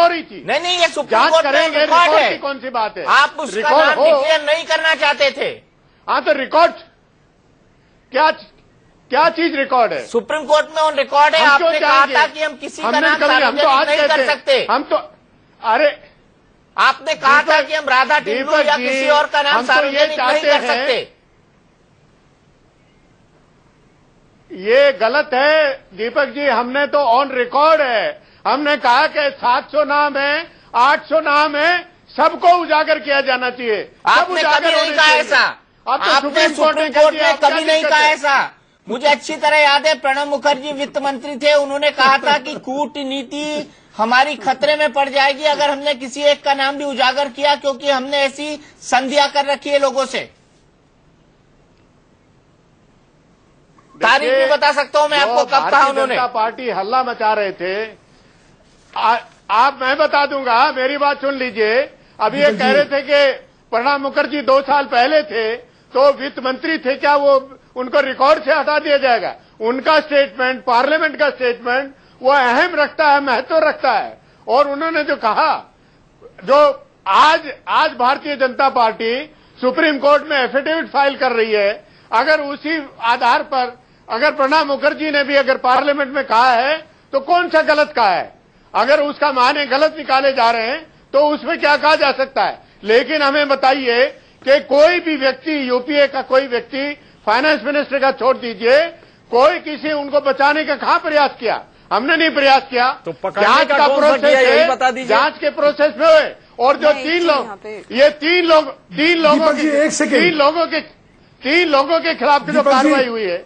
Speaker 8: रही थी।
Speaker 1: नहीं, ये सुप्रीम कोर्ट में रिकॉर्ड है।
Speaker 8: कौन सी बात है?
Speaker 1: आप उसका नाम डिक्लेयर नहीं करना चाहते थे।
Speaker 8: हाँ, तो रिकॉर्ड क्या क्या चीज रिकॉर्ड है?
Speaker 1: सुप्रीम कोर्ट में ऑन रिकॉर्ड है। आपने कहा था कि हम किसी का नाम सार्वजनिक नहीं कर सकते।
Speaker 8: हम तो अरे
Speaker 1: आपने कहा था कि हम राधा टिंडू या किसी और का नाम सार्वजनिक नहीं कर सकते।
Speaker 8: ये गलत है दीपक जी, हमने तो ऑन रिकॉर्ड है, हमने कहा कि 700 नाम है, 800 नाम है, सबको उजागर किया जाना चाहिए।
Speaker 1: आपने कभी नहीं कहा ऐसा। आपने सुप्रीम कोर्ट में कभी नहीं कहा ऐसा। मुझे अच्छी तरह याद है, प्रणब मुखर्जी वित्त मंत्री थे, उन्होंने कहा था कि कूटनीति हमारी खतरे में पड़ जाएगी अगर हमने किसी एक का नाम भी उजागर किया, क्योंकि हमने ऐसी संधियां कर रखी है लोगों से। तारीख भी बता सकता हूं मैं आपको कब कहा उन्होंने।
Speaker 8: जनता पार्टी हल्ला मचा रहे थे, आप मैं बता दूंगा, मेरी बात सुन लीजिए। अभी ये कह रहे थे कि प्रणब मुखर्जी 2 साल पहले थे तो वित्त मंत्री थे, क्या वो उनको रिकॉर्ड से हटा दिया जाएगा? उनका स्टेटमेंट, पार्लियामेंट का स्टेटमेंट, वो अहम रखता है, महत्व रखता है। और उन्होंने जो कहा, जो आज Bharatiya Janata party supreme court में एफिडेविट फाइल कर रही है, अगर उसी आधार पर अगर प्रणब मुखर्जी ने भी अगर पार्लियामेंट में कहा है तो कौन सा गलत कहा है? अगर उसका माने गलत निकाले जा रहे हैं तो उसमें क्या कहा जा सकता है? लेकिन हमें बताइए कि कोई भी व्यक्ति, यूपीए का कोई व्यक्ति, फाइनेंस मिनिस्टर का छोड़ दीजिए, कोई किसी उनको बचाने का कहां प्रयास किया? हमने नहीं प्रयास किया।
Speaker 9: तो
Speaker 8: जांच का प्रोसेस है, जांच के प्रोसेस में हुए। और जो 3 लोग, ये 3 लोगों के खिलाफ जो कार्रवाई हुई है,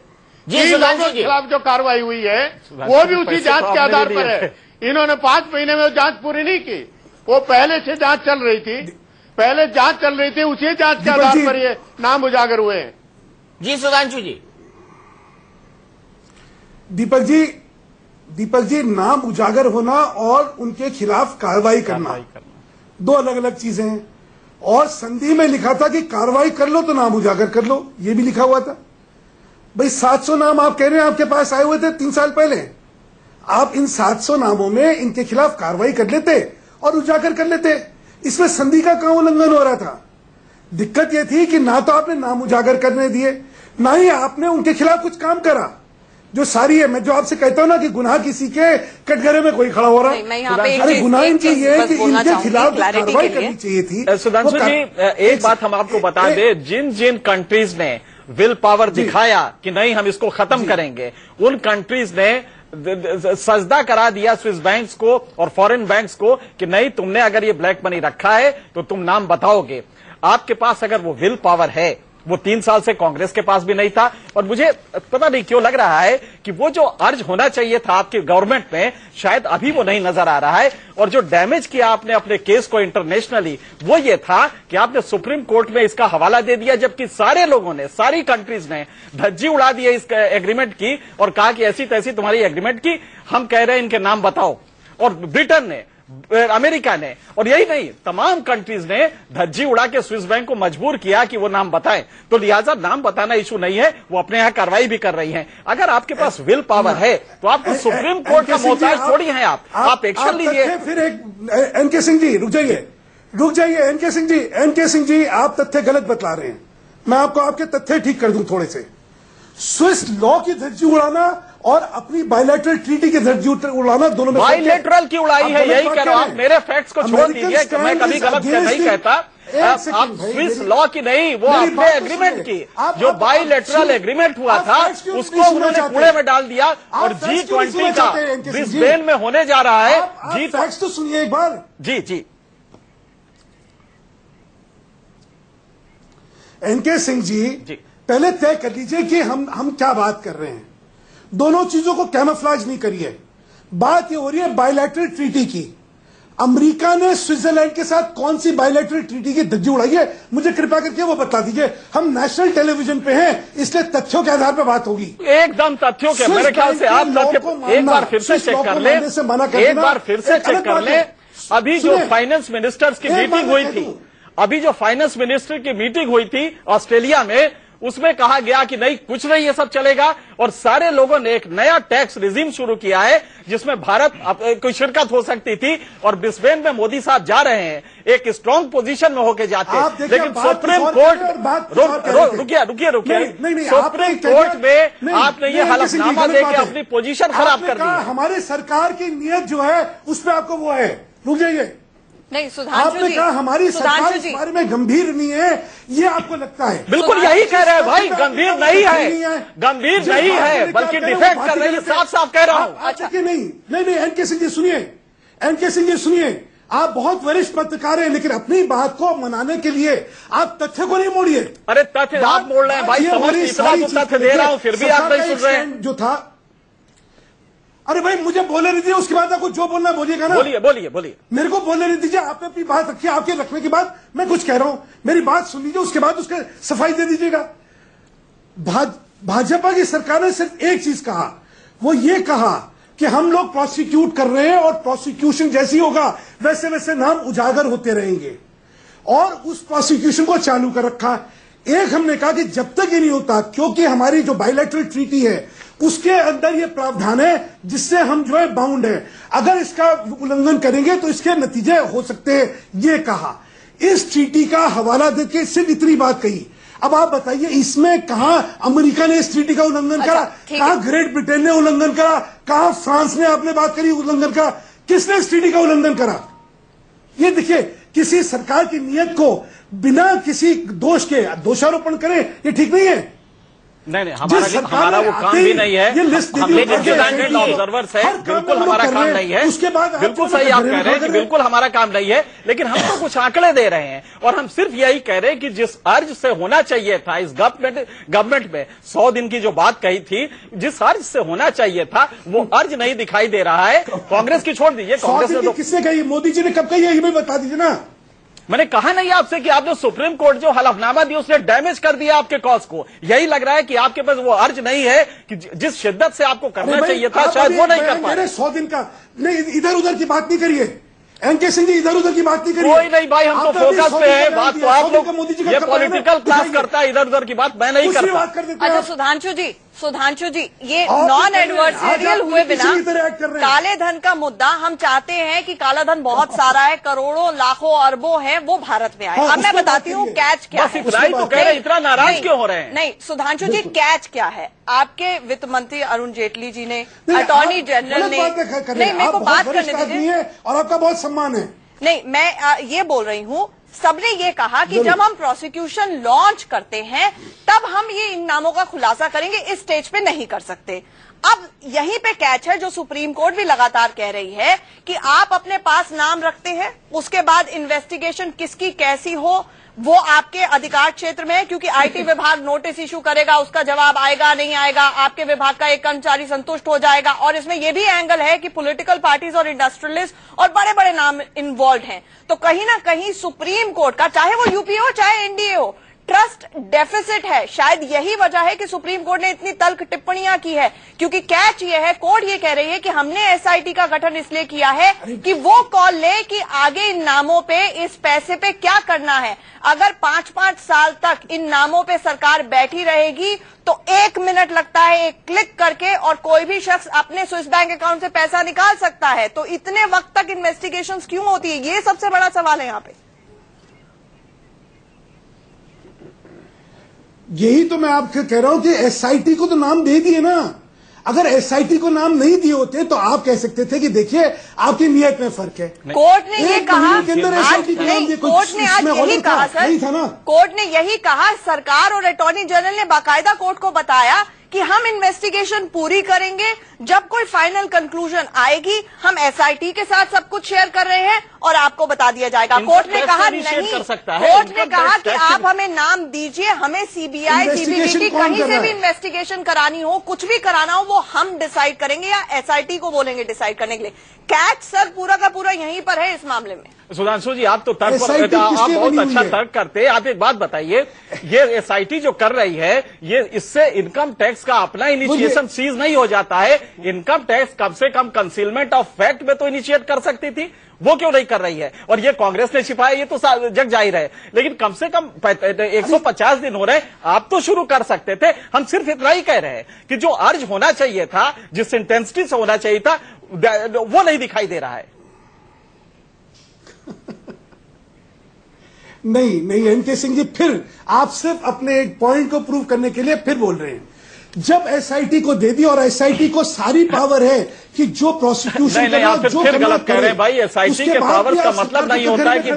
Speaker 8: 3 लोगों के खिलाफ जो कार्रवाई हुई है, वो भी उसी जांच के आधार पर है। इन्होंने 5 महीने में जांच पूरी नहीं की, वो पहले से जांच चल रही थी, उसी जांच के आधार पर ये नाम उजागर हुए हैं।
Speaker 1: जी सुधांशु जी।
Speaker 7: दीपक जी, नाम उजागर होना और उनके खिलाफ कार्रवाई करना 2 अलग अलग चीजें हैं। और संधि में लिखा था कि कार्रवाई कर लो तो नाम उजागर कर लो, ये भी लिखा हुआ था। भाई 700 नाम आप कह रहे हैं आपके पास आए हुए थे 3 साल पहले, आप इन 700 नामों में इनके खिलाफ कार्रवाई कर लेते और उजागर कर लेते। इसमें संधि का कहां उल्लंघन हो रहा था? दिक्कत यह थी कि ना तो आपने नाम उजागर करने दिए, ना ही आपने उनके खिलाफ कुछ काम करा। जो सारी है, मैं जो आपसे कहता हूं ना कि गुनाह किसी के कटघरे में कोई खड़ा हो रहा है, अरे गुनाह इनकी ये है कि इनके खिलाफ कार्रवाई करनी चाहिए थी।
Speaker 9: सुधांशु जी, एक बात हम आपको बता दें, जिन कंट्रीज ने विल पावर दिखाया कि नहीं हम इसको खत्म करेंगे, उन कंट्रीज ने सजदा करा दिया स्विस बैंक्स को और फॉरेन बैंक्स को कि नहीं, तुमने अगर ये ब्लैक मनी रखा है तो तुम नाम बताओगे। आपके पास अगर वो विल पावर है, वो 3 साल से कांग्रेस के पास भी नहीं था। और मुझे पता नहीं क्यों लग रहा है कि वो जो अर्ज होना चाहिए था आपकी गवर्नमेंट में, शायद अभी वो नहीं नजर आ रहा है। और जो डैमेज किया आपने अपने केस को इंटरनेशनली, वो ये था कि आपने सुप्रीम कोर्ट में इसका हवाला दे दिया, जबकि सारे लोगों ने, सारी कंट्रीज ने धज्जी उड़ा दी इस एग्रीमेंट की और कहा कि ऐसी तैसी तुम्हारी एग्रीमेंट की, हम कह रहे हैं इनके नाम बताओ। और ब्रिटेन ने, अमेरिका ने, और यही नहीं तमाम कंट्रीज ने धज्जी उड़ा के स्विस बैंक को मजबूर किया कि वो नाम बताएं। तो लिहाजा नाम बताना इशू नहीं है, वो अपने यहां कार्रवाई भी कर रही हैं। अगर आपके पास विल पावर है तो आपको सुप्रीम कोर्ट का मोहताज थोड़ी हैं आप एक्शन लीजिए।
Speaker 7: फिर एक एनके सिंह जी रुक जाइए एनके सिंह जी, आप तथ्य गलत बतला रहे हैं। मैं आपको आपके तथ्य ठीक कर दूं थोड़े से। स्विस लॉ की धज्जी उड़ाना और अपनी बायलैटरल ट्रीटी की धज्जी उड़ाना दोनों में
Speaker 9: बायलैटरल की उड़ाई है, यही कह रहा हूं। आप मेरे फैक्ट्स को छोड़ दीजिए, मैं कभी गलत नहीं कहता। आप स्विस लॉ की नहीं, वो अपने एग्रीमेंट की, जो बायलैटरल एग्रीमेंट हुआ था उसको उन्होंने कूड़े में डाल दिया। और G20 का ब्रिस्बेन में होने जा रहा है।
Speaker 7: फैक्ट्स तो सुनिए एक बार।
Speaker 9: जी
Speaker 7: एनके सिंह जी, पहले तय कर लीजिए कि हम क्या बात कर रहे हैं। दोनों चीजों को कैमोफ्लेज नहीं करिए। बात ये हो रही है बायलैटरल ट्रीटी की। अमेरिका ने स्विट्जरलैंड के साथ कौन सी बायलैटरल ट्रीटी की धज्जी उड़ाई है, मुझे कृपया करके वो बता दीजिए। हम नेशनल टेलीविजन पे हैं, इसलिए तथ्यों के आधार पर बात होगी।
Speaker 9: एकदम तथ्यों के, मेरे ख्याल से आप तथ्य एक बार फिर से चेक कर लें, एक बार फिर से चेक कर लें। अभी जो फाइनेंस मिनिस्टर्स की मीटिंग हुई थी, अभी जो फाइनेंस मिनिस्टर की मीटिंग हुई थी ऑस्ट्रेलिया में, उसमें कहा गया कि नहीं, कुछ नहीं, ये सब चलेगा। और सारे लोगों ने एक नया टैक्स रिजीम शुरू किया है जिसमें भारत कोई शिरकत हो सकती थी। और ब्रिस्बेन में मोदी साहब जा रहे हैं, एक स्ट्रांग पोजीशन में होके जाते हैं, लेकिन सुप्रीम कोर्ट रुकिए सुप्रीम कोर्ट में आपने ये हलफनामा देके अपनी पोजीशन खराब कर दी।
Speaker 7: हमारे सरकार की नीयत जो है उस पर आपको वो है, रुक जाइए।
Speaker 6: नहीं, सुधांशु
Speaker 7: आपने
Speaker 6: जी,
Speaker 7: कहा हमारी सरकार इस बारे में गंभीर नहीं है, ये आपको लगता है?
Speaker 9: बिल्कुल यही कह रहे हैं भाई, गंभीर नहीं है, गंभीर नहीं है, बल्कि डिफेक्ट कर रही है, साफ साफ कह रहा हूं।
Speaker 7: अच्छा नहीं, एनके सिंह जी सुनिए, एनके सिंह जी सुनिए, आप बहुत वरिष्ठ पत्रकार हैं, लेकिन अपनी बात को मनाने के लिए आप तथ्य को नहीं मोड़िए।
Speaker 9: अरे तथ्य आप मोड़ रहे हैं भाई, समझ इतना तो तथ्य दे रहा हूं, फिर भी आप नहीं सुन रहे हैं।
Speaker 7: जो था, अरे भाई मुझे बोलने नहीं दीजिए, उसके बाद आपको जो बोलना बोलिएगा ना।
Speaker 9: बोलिए।
Speaker 7: मेरे को बोलने नहीं दीजिए, आपने अपनी बात रखी, आपके रखने के बाद मैं कुछ कह रहा हूं, मेरी बात सुन लीजिए, उसके बाद उसके सफाई दे दीजिएगा। भाजपा की सरकार ने सिर्फ एक चीज कहा, वो ये कहा कि हम लोग प्रोसिक्यूट कर रहे हैं और प्रोसिक्यूशन जैसी होगा वैसे वैसे नाम उजागर होते रहेंगे, और उस प्रोसिक्यूशन को चालू कर रखा। एक हमने कहा कि जब तक ये नहीं होता, क्योंकि हमारी जो बायलैटरल ट्रीटी है उसके अंदर ये प्रावधान है जिससे हम जो है बाउंड है, अगर इसका उल्लंघन करेंगे तो इसके नतीजे हो सकते हैं, ये कहा। इस ट्रीटी का हवाला देके सिर्फ इतनी बात कही। अब आप बताइए, इसमें कहां अमेरिका ने इस ट्रीटी का उल्लंघन करा, कहां ग्रेट ब्रिटेन ने उल्लंघन करा, कहां फ्रांस ने, आपने बात करी, उल्लंघन करा, किसने इस ट्रीटी का उल्लंघन करा? ये देखिए, किसी सरकार की नीयत को बिना किसी दोष के दोषारोपण करें, ये ठीक नहीं है।
Speaker 9: नहीं, हमारा वो काम भी नहीं है, हम इंडिपेंडेंट ऑब्जर्वर्स है, बिल्कुल हमारा काम नहीं है।
Speaker 7: उसके बाद
Speaker 9: बिल्कुल सही आप कह रहे हैं कि बिल्कुल हमारा काम नहीं है, लेकिन हम तो कुछ आंकड़े दे रहे हैं, और हम सिर्फ यही कह रहे हैं कि जिस अर्ज से होना चाहिए था इस गवर्नमेंट में 100 दिन की जो बात कही थी, जिस अर्ज से होना चाहिए था वो अर्ज नहीं दिखाई दे रहा है। कांग्रेस की छोड़ दीजिए, कांग्रेस ने तो
Speaker 7: किसने कही, मोदी जी ने कब कही है, ये भी बता दीजिए ना।
Speaker 9: मैंने कहा नहीं आपसे कि आपने सुप्रीम कोर्ट जो हलफनामा दिया उसने डैमेज कर दिया आपके कॉज को। यही लग रहा है कि आपके पास वो अर्ज नहीं है कि जिस शिद्दत से आपको करना चाहिए था, शायद वो नहीं कर पाए।
Speaker 7: 100 दिन का नहीं, इधर उधर की बात नहीं करिए एनके सिंह जी, इधर उधर की बात नहीं करिए।
Speaker 9: कोई नहीं भाई, हम तो फोकस पे है, बात तो आप लोग ये पॉलिटिकल क्लास करता है, इधर उधर की बात मैं नहीं करता।
Speaker 6: अच्छा सुधांशु जी, ये नॉन एडवर्सरियल हुए बिना काले धन का मुद्दा, हम चाहते हैं कि काला धन बहुत सारा है, करोड़ों लाखों अरबों है, वो भारत में आए। अब मैं बताती हूँ कैच क्या है।
Speaker 9: तो कह रहे इतना नाराज क्यों हो रहे हैं?
Speaker 6: नहीं सुधांशु जी, कैच क्या है? आपके वित्त मंत्री अरुण जेटली जी ने, अटॉर्नी जनरल ने, नहीं मेरे को बात करने दीजिए,
Speaker 7: और आपका बहुत सम्मान है।
Speaker 6: नहीं, मैं ये बोल रही हूँ, सबने ये कहा कि जब हम प्रोसिक्यूशन लॉन्च करते हैं तब हम ये इन नामों का खुलासा करेंगे, इस स्टेज पे नहीं कर सकते। अब यहीं पे कैच है जो सुप्रीम कोर्ट भी लगातार कह रही है कि आप अपने पास नाम रखते हैं, उसके बाद इन्वेस्टिगेशन किसकी कैसी हो वो आपके अधिकार क्षेत्र में है, क्योंकि आईटी विभाग नोटिस इशू करेगा, उसका जवाब आएगा नहीं आएगा, आपके विभाग का एक कर्मचारी संतुष्ट हो जाएगा। और इसमें यह भी एंगल है कि पॉलिटिकल पार्टीज और इंडस्ट्रियलिस्ट और बड़े बड़े नाम इन्वॉल्व हैं। तो कहीं ना कहीं सुप्रीम कोर्ट का, चाहे वो यूपीए हो चाहे एनडीए हो, ट्रस्ट डेफिसिट है। शायद यही वजह है कि सुप्रीम कोर्ट ने इतनी तल्ख टिप्पणियां की है, क्योंकि कैच ये है, कोर्ट ये कह रही है कि हमने एसआईटी का गठन इसलिए किया है कि वो कॉल ले कि आगे इन नामों पे, इस पैसे पे क्या करना है। अगर 5-5 साल तक इन नामों पे सरकार बैठी रहेगी तो 1 मिनट लगता है एक क्लिक करके, और कोई भी शख्स अपने स्विस बैंक अकाउंट से पैसा निकाल सकता है। तो इतने वक्त तक इन्वेस्टिगेशंस क्यों होती है, ये सबसे बड़ा सवाल है यहाँ पे।
Speaker 7: यही तो मैं आपसे कह रहा हूं कि एसआईटी को तो नाम दे दिए ना। अगर एसआईटी को नाम नहीं दिए होते तो आप कह सकते थे कि देखिए आपकी नियत में फर्क है।
Speaker 6: कोर्ट ने ये कहा,
Speaker 7: के अंदर एसआईटी को नाम दिया,
Speaker 6: कोर्ट ने आज यही कहा सर,
Speaker 7: नहीं था ना।
Speaker 6: कोर्ट ने यही कहा, सरकार और अटॉर्नी जनरल ने बाकायदा कोर्ट को बताया कि हम इन्वेस्टिगेशन पूरी करेंगे, जब कोई फाइनल कंक्लूजन आएगी हम एसआईटी के साथ सब कुछ शेयर कर रहे हैं और आपको बता दिया जाएगा। कोर्ट ने कहा नहीं, कोर्ट ने कहा कि आप हमें नाम दीजिए, हमें सीबीआई सीबीडीटी कहीं से भी इन्वेस्टिगेशन करानी हो, कुछ भी कराना हो, वो हम डिसाइड करेंगे या एसआईटी को बोलेंगे डिसाइड करने के लिए। कैच सर पूरा का पूरा यहीं पर है इस मामले में।
Speaker 9: सुधांशु जी, आप तो तर्क
Speaker 7: SIT
Speaker 9: आप
Speaker 7: किसलिए
Speaker 9: बहुत
Speaker 7: बनी
Speaker 9: अच्छा
Speaker 7: हुई है?
Speaker 9: तर्क करते हैं। आप एक बात बताइए, ये SIT जो कर रही है, ये इससे इनकम टैक्स का अपना इनिशिएशन सीज नहीं हो जाता है? इनकम टैक्स कम से कम कंसीलमेंट ऑफ फैक्ट में तो इनिशिएट कर सकती थी, वो क्यों नहीं कर रही है? और ये कांग्रेस ने छिपाया, ये तो जग जाहिर है, लेकिन कम से कम 150 दिन हो रहे, आप तो शुरू कर सकते थे। हम सिर्फ इतना ही कह रहे हैं कि जो अर्ज होना चाहिए था, जिस इंटेंसिटी से होना चाहिए था, वो नहीं दिखाई दे रहा है।
Speaker 7: नहीं एनके सिंह जी, फिर आप सिर्फ अपने एक पॉइंट को प्रूव करने के लिए फिर बोल रहे हैं। जब SIT को दे दी, और SIT को सारी पावर है कि जो प्रोसिक्यूशन
Speaker 9: नहीं, आप फिर गलत कह रहे हैं भाई। SIT के पावर का मतलब नहीं होता है कि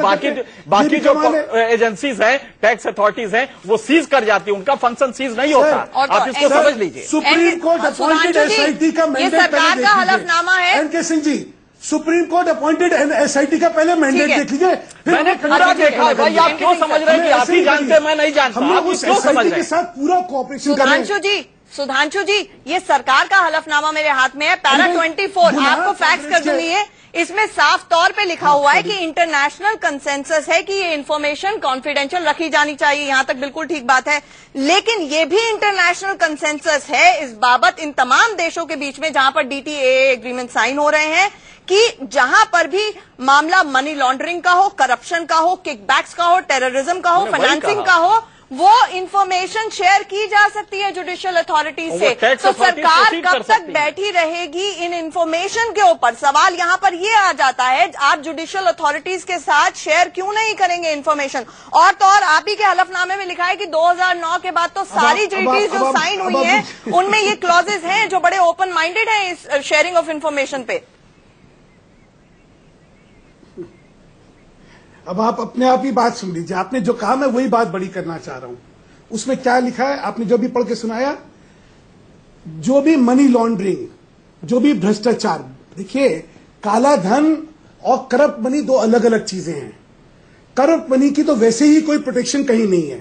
Speaker 9: बाकी जो एजेंसीज हैं, टैक्स अथॉरिटीज हैं, वो सीज कर जाती है, उनका फंक्शन सीज नहीं होता। आप इसको समझ लीजिए।
Speaker 7: सुप्रीम कोर्ट अपॉइंटेड SIT का मैंडेट
Speaker 6: सरकार का हलफनामा है।
Speaker 7: N K Singh ji, supreme court appointed SIT का पहले मैंडेट देख लीजिए।
Speaker 9: मैंने पूरा देखा है भाई, आप क्यों समझ रहे हैं कि आप ही जानते हैं, मैं नहीं जानता? आप क्यों समझ रहे हैं?
Speaker 7: के साथ पूरा कोऑपरेशन कर रहे हैं।
Speaker 6: सुधांशु जी, ये सरकार का हलफनामा मेरे हाथ में है, पैरा 24, आपको फैक्स कर दूंगी है। इसमें साफ तौर पे लिखा हुआ है कि इंटरनेशनल कंसेंसस है कि ये इंफॉर्मेशन कॉन्फिडेंशियल रखी जानी चाहिए। यहां तक बिल्कुल ठीक बात है, लेकिन ये भी इंटरनेशनल कंसेंसस है इस बाबत इन तमाम देशों के बीच में जहां पर DTAA एग्रीमेंट साइन हो रहे हैं कि जहां पर भी मामला मनी लॉन्ड्रिंग का हो, करप्शन का हो, किकबैक्स का हो, टेररिज्म का हो, फाइनेंसिंग का हो, वो इंफॉर्मेशन शेयर की जा सकती है जुडिशियल अथॉरिटी से। तो सरकार कब तक बैठी रहेगी इन इंफॉर्मेशन के ऊपर? सवाल यहां पर ये आ जाता है, आप जुडिशियल अथॉरिटीज के साथ शेयर क्यों नहीं करेंगे इंफॉर्मेशन? और तो और आप ही के हलफनामे में लिखा है कि 2009 के बाद तो सारी ट्रीटीज जो साइन हुई है उनमें ये क्लॉजेज हैं जो बड़े ओपन माइंडेड हैं इस शेयरिंग ऑफ इंफॉर्मेशन पे।
Speaker 7: अब आप अपने आप ही बात सुन लीजिए। आपने जो कहा, मैं वही बात बड़ी करना चाह रहा हूं। उसमें क्या लिखा है, आपने जो भी पढ़ के सुनाया, जो भी मनी लॉन्ड्रिंग, जो भी भ्रष्टाचार, देखिए काला धन और करप्ट मनी दो अलग अलग चीजें हैं। करप्ट मनी की तो वैसे ही कोई प्रोटेक्शन कहीं नहीं है।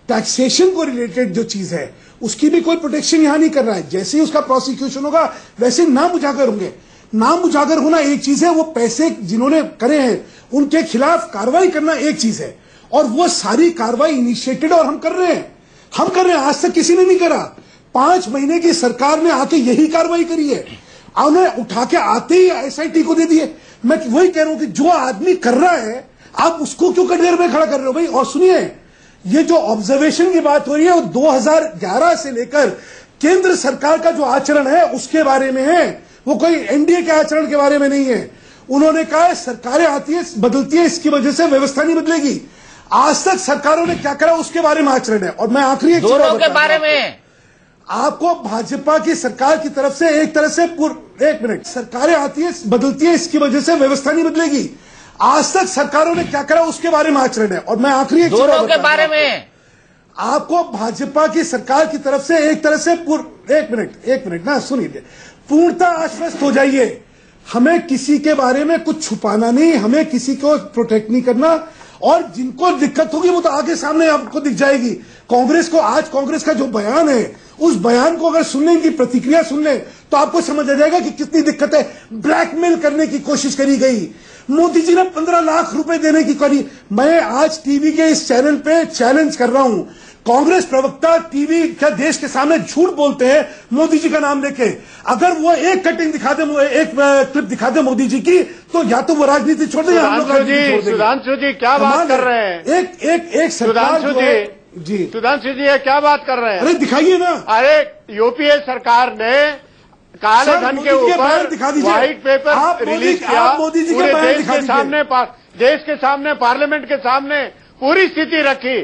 Speaker 7: टैक्सेशन को रिलेटेड जो चीज है उसकी भी कोई प्रोटेक्शन यहां नहीं कर रहा है। जैसे ही उसका प्रोसिक्यूशन होगा वैसे नाम उजागर होंगे। नाम उजागर होना एक चीज है, वो पैसे जिन्होंने करे हैं उनके खिलाफ कार्रवाई करना एक चीज है, और वो सारी कार्रवाई इनिशिएटेड और हम कर रहे हैं। आज तक किसी ने नहीं करा। 5 महीने की सरकार ने आके यही कार्रवाई करी है, उन्हें उठा के आते ही SIT को दे दिए। मैं वही कह रहा हूं कि जो आदमी कर रहा है आप उसको क्यों कटघरे में खड़ा कर रहे हो भाई? और सुनिए, ये जो ऑब्जर्वेशन की बात हो रही है वो 2011 से लेकर केंद्र सरकार का जो आचरण है उसके बारे में है, वो कोई NDA के आचरण के बारे में नहीं है। उन्होंने कहा है सरकारें आती है बदलती है, इसकी वजह से व्यवस्था नहीं बदलेगी। आज तक सरकारों ने क्या करा उसके बारे में आचरण है। और मैं आखिरी एक
Speaker 1: दोनों के बारे में
Speaker 7: आपको भाजपा की सरकार की तरफ से एक तरह से एक मिनट, सरकारें आती है बदलती है, इसकी वजह से व्यवस्था नहीं बदलेगी। आज तक सरकारों ने क्या करा उसके बारे में आचरण है। और मैं आखिरी एक
Speaker 1: दोनों के बारे में
Speaker 7: आपको भाजपा की सरकार की तरफ से एक तरह से एक मिनट ना सुनिए, पूर्णतः आश्वस्त हो जाइए। हमें किसी के बारे में कुछ छुपाना नहीं, हमें किसी को प्रोटेक्ट नहीं करना, और जिनको दिक्कत होगी वो तो आगे सामने आपको दिख जाएगी। कांग्रेस को आज कांग्रेस का जो बयान है उस बयान को अगर सुनने की प्रतिक्रिया सुन ले तो आपको समझ आ जाएगा कि कितनी दिक्कत है। ब्लैकमेल करने की कोशिश करी गई, मोदी जी ने 15 लाख रुपए देने की करी। मैं आज टीवी के इस चैनल पे चैलेंज कर रहा हूं, कांग्रेस प्रवक्ता टीवी क्या देश के सामने झूठ बोलते हैं मोदी जी का नाम लेके, अगर वो एक कटिंग दिखा दे, एक क्लिप दिखा दे मोदी जी की, तो या तो वो राजनीति छोड़ दे या हम लोग राजनीति छोड़ देंगे।
Speaker 8: सुधांशु जी क्या बात कर रहे हैं?
Speaker 7: एक सुधांशु जी
Speaker 8: सुधांशु जी ये क्या बात कर रहे हैं?
Speaker 7: अरे दिखाइए ना।
Speaker 8: अरे यूपीए सरकार ने काले धन के ऊपर व्हाइट पेपर रिलीज किया,
Speaker 7: मोदी जी
Speaker 8: पूरे
Speaker 7: के
Speaker 8: देश के सामने पार्लियामेंट के सामने पूरी स्थिति रखी,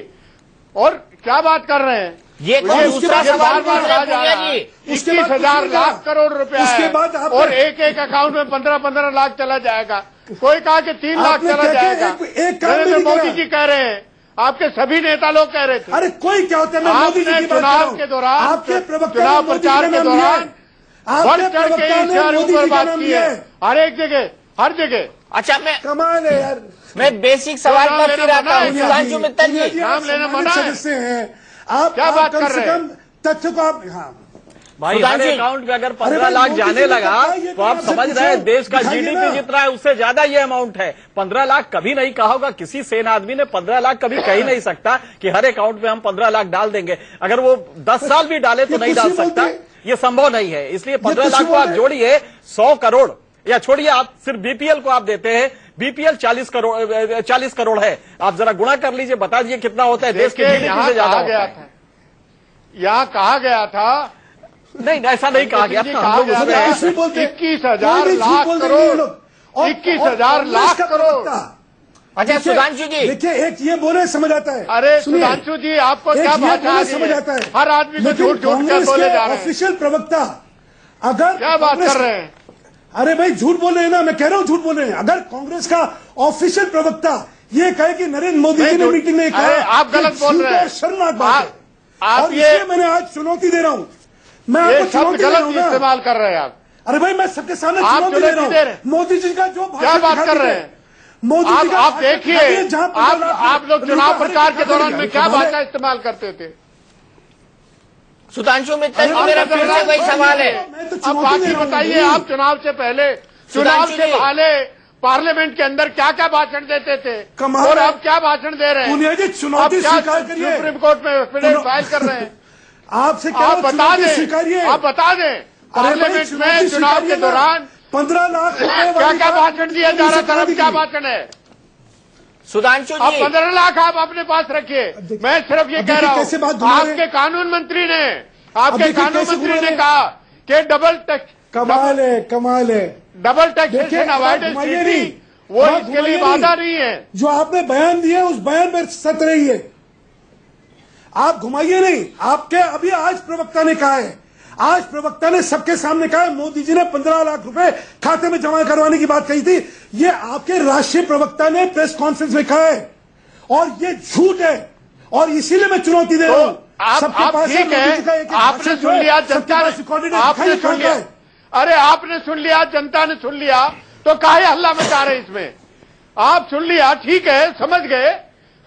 Speaker 8: और क्या बात कर रहे हैं?
Speaker 1: ये दूसरा सवाल पूछ रहे हैं जी।
Speaker 8: 21,000 लाख करोड़ रुपया है, और एक अकाउंट में 15-15 लाख चला जाएगा। कोई कहा कि 3 लाख चला जाएगा। नरेंद्र मोदी जी कह रहे हैं, आपके सभी नेता लोग कह रहे थे।
Speaker 7: अरे कोई क्या होता है, मैं मोदी जी की बात कर रहा हूं।
Speaker 8: चुनाव के दौरान,
Speaker 7: आपके प्रवक्ता
Speaker 8: चुनाव प्रचार के दौरान बढ़ चढ़ के इस पर बात की है, हर एक जगह, हर जगह।
Speaker 1: अच्छा, मैं
Speaker 7: कमाल है यार।
Speaker 1: मैं बेसिक सवाल पर फिर आता हूं। सुधांशु मित्तल जी,
Speaker 8: नाम लेना मना है।
Speaker 7: सदस्य हैं आप,
Speaker 8: क्या बात कर रहे हैं?
Speaker 7: तथ्य को आप, हाँ
Speaker 9: भाई हर अकाउंट में अगर 15 लाख जाने लगा तो आप समझ रहे हैं देश का जीडीपी जितना है उससे ज्यादा ये अमाउंट है। 15 लाख कभी नहीं कहा होगा किसी सेना आदमी ने, 15 लाख कभी कह ही नहीं सकता कि हर अकाउंट में हम 15 लाख डाल देंगे। अगर वो 10 साल भी डाले तो नहीं डाल सकता, ये संभव नहीं है। इसलिए 15 लाख को आप जोड़िए 100 करोड़, या छोड़िए आप सिर्फ बीपीएल को आप देते हैं, बीपीएल 40 करोड़ है, आप जरा गुणा कर लीजिए, बता दीजिए कितना होता है देश के जीडीपी से ज्यादा होता है।
Speaker 8: यहाँ कहा गया था,
Speaker 9: नहीं ऐसा नहीं कहा गया था, हम लोग उसमें
Speaker 8: 21,000 लाख करोड़, 21,000 लाख करोड़।
Speaker 1: अच्छा सुधांशु जी
Speaker 7: देखिए, एक ये बोले समझ आता है।
Speaker 8: अरे सुधांशु जी आपको क्या भाषा
Speaker 7: समझ आता है,
Speaker 8: हर आदमी को झूठ झूठ कर बोले जा रहे हैं।
Speaker 7: ऑफिशियल प्रवक्ता अगर
Speaker 8: क्या बात कर रहे हैं?
Speaker 7: अरे भाई झूठ बोल रहे हैं ना, मैं कह रहा हूँ झूठ बोल रहे हैं। अगर कांग्रेस का ऑफिशियल प्रवक्ता ये कहे कि नरेंद्र मोदी जी ने मीटिंग में कहा,
Speaker 8: आप गलत बोल रहे हैं,
Speaker 7: शर्मनाक बात है।
Speaker 8: आप ये
Speaker 7: मैंने आज चुनौती दे रहा हूँ, मैं आपको चुनौती दे रहा हूँ,
Speaker 8: इस्तेमाल कर रहे हैं आप।
Speaker 7: अरे भाई मैं सबके सामने चुनौती दे रहा हूँ। मोदी जी का जो
Speaker 8: क्या बात कर रहे हैं मोदी जी का, आप देखिए आप लोग चुनाव प्रचार के दौरान में क्या भाषा इस्तेमाल करते थे।
Speaker 1: सुधांशु मित्तल जी मेरा फिर से वही सवाल है,
Speaker 8: अब बाकी बताइए, आप चुनाव से पहले पार्लियामेंट के अंदर क्या क्या भाषण देते थे और अब क्या भाषण दे रहे हैं?
Speaker 7: चुनौती स्वीकार करिए,
Speaker 8: सुप्रीम कोर्ट में एफिडेविट फाइल कर रहे हैं।
Speaker 7: आपसे
Speaker 8: आप बता दें पार्लियामेंट में चुनाव के दौरान
Speaker 7: 15 लाख
Speaker 8: क्या क्या भाषण दिया जा रहा था, अब क्या भाषण है?
Speaker 1: सुधांशु
Speaker 8: आप
Speaker 1: जी
Speaker 8: 15 लाख आप अपने पास रखिए। मैं सिर्फ ये कह रहा हूँ, आपके कानून मंत्री ने कहा कि डबल टैक्स,
Speaker 7: कमाल है
Speaker 8: डबल टैक्सेशन अवॉइडेंस नीति वो इसके लिए वादा नहीं है।
Speaker 7: जो आपने बयान दिया उस बयान पर सच रही है, आप घुमाइए नहीं। आपके अभी आज प्रवक्ता ने कहा है, आज प्रवक्ता ने सबके सामने कहा है मोदी जी ने 15 लाख रुपए खाते में जमा करवाने की बात कही थी। ये आपके राष्ट्रीय प्रवक्ता ने प्रेस कॉन्फ्रेंस में कहा है और ये झूठ है, और इसीलिए मैं चुनौती दे रहा हूं।
Speaker 8: सबके पास ठीक है, आपने सुन लिया, जनता आपने सुन लिया। अरे आपने सुन लिया, जनता ने सुन लिया, तो काहे हल्ला मचा रहे इसमें? आप सुन लिया, ठीक है, समझ गए,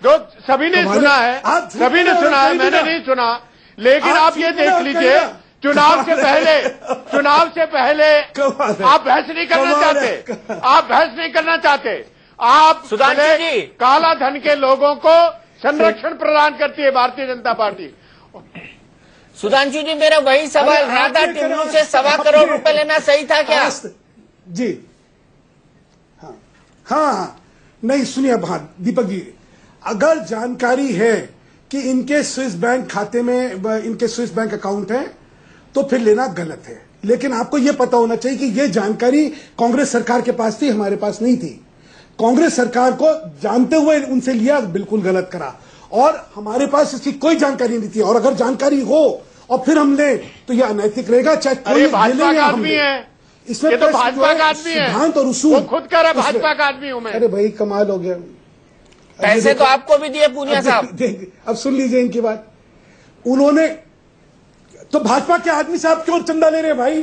Speaker 8: जो सभी ने सुना है, सभी ने सुना है, मैंने नहीं सुना। लेकिन आप ये देख लीजिए, चुनाव से पहले आप बहस नहीं करना चाहते, आप काला धन के लोगों को संरक्षण प्रदान करती है भारतीय जनता पार्टी।
Speaker 1: सुधांशु जी मेरा वही सवाल, राधा टिमरू से 1.25 करोड़ रुपए लेना सही था क्या?
Speaker 7: जी हाँ, नहीं सुनिए दीपक जी, अगर जानकारी है कि इनके स्विस बैंक खाते में इनके स्विस बैंक अकाउंट है तो फिर लेना गलत है। लेकिन आपको यह पता होना चाहिए कि यह जानकारी कांग्रेस सरकार के पास थी, हमारे पास नहीं थी। कांग्रेस सरकार को जानते हुए उनसे लिया, बिल्कुल गलत करा, और हमारे पास इसकी कोई जानकारी नहीं थी। और अगर जानकारी हो और फिर हम ले तो यह अनैतिक रहेगा, चाहे कोई
Speaker 8: भाजपा का आदमी है, इसमें तो भाजपा का आदमी है,
Speaker 7: सिद्धांत और उसूल,
Speaker 8: वो खुद कह रहा भाजपा का आदमी हूं मैं।
Speaker 7: अरे भाई कमाल हो गया,
Speaker 1: पैसे तो आपको भी दिए पूनिया साहब।
Speaker 7: अब सुन लीजिए इनकी बात, उन्होंने तो भाजपा के आदमी से आप क्यों चंदा ले रहे हैं भाई?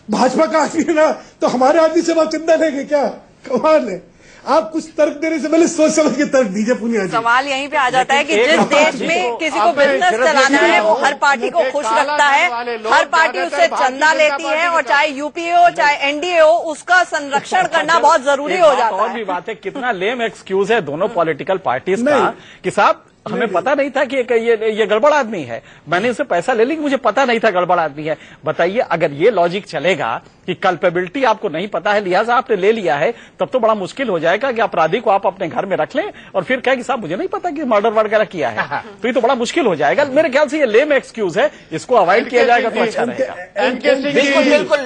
Speaker 7: भाजपा का आदमी है ना, तो हमारे आदमी से आप चंदा लेंगे क्या? कमाल है। आप कुछ तर्क देने से पहले सोच समझ के तर्क दीजिए पुनिया जी।
Speaker 6: सवाल यहीं पे आ जाता है कि जिस देश में किसी को बिजनेस चलाना है वो हर पार्टी को खुश रखता है, हर पार्टी उससे चंदा लेती है, और चाहे यूपीए हो चाहे एनडीए हो, उसका संरक्षण करना बहुत जरूरी हो जाता है।
Speaker 9: और भी बात है, कितना लेम एक्सक्यूज है दोनों पॉलिटिकल पार्टीज का कि साहब हमें पता नहीं था कि ये गड़बड़ आदमी है, मैंने इसे पैसा ले ली, मुझे पता नहीं था गड़बड़ आदमी है। बताइए, अगर ये लॉजिक चलेगा कि कल्पेबिलिटी आपको नहीं पता है लिहाजा आपने ले लिया है, तब तो बड़ा मुश्किल हो जाएगा कि अपराधी को आप अपने घर में रख लें और फिर कहे कि साहब मुझे नहीं पता कि मर्डर वगैरह किया है, तो ये तो बड़ा मुश्किल हो जाएगा। मेरे ख्याल से ये लेम एक्सक्यूज है, इसको अवॉइड किया जाएगा तो अच्छा रहेगा।
Speaker 1: बिल्कुल,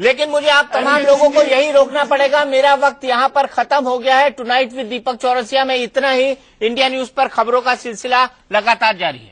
Speaker 1: लेकिन मुझे आप तमाम लोगों को यही रोकना पड़ेगा। मेरा वक्त यहाँ पर खत्म हो गया है। टुनाइट विद दीपक चौरसिया में इतना ही। इंडिया न्यूज पर खबरों का सिलसिला लगातार जारी है।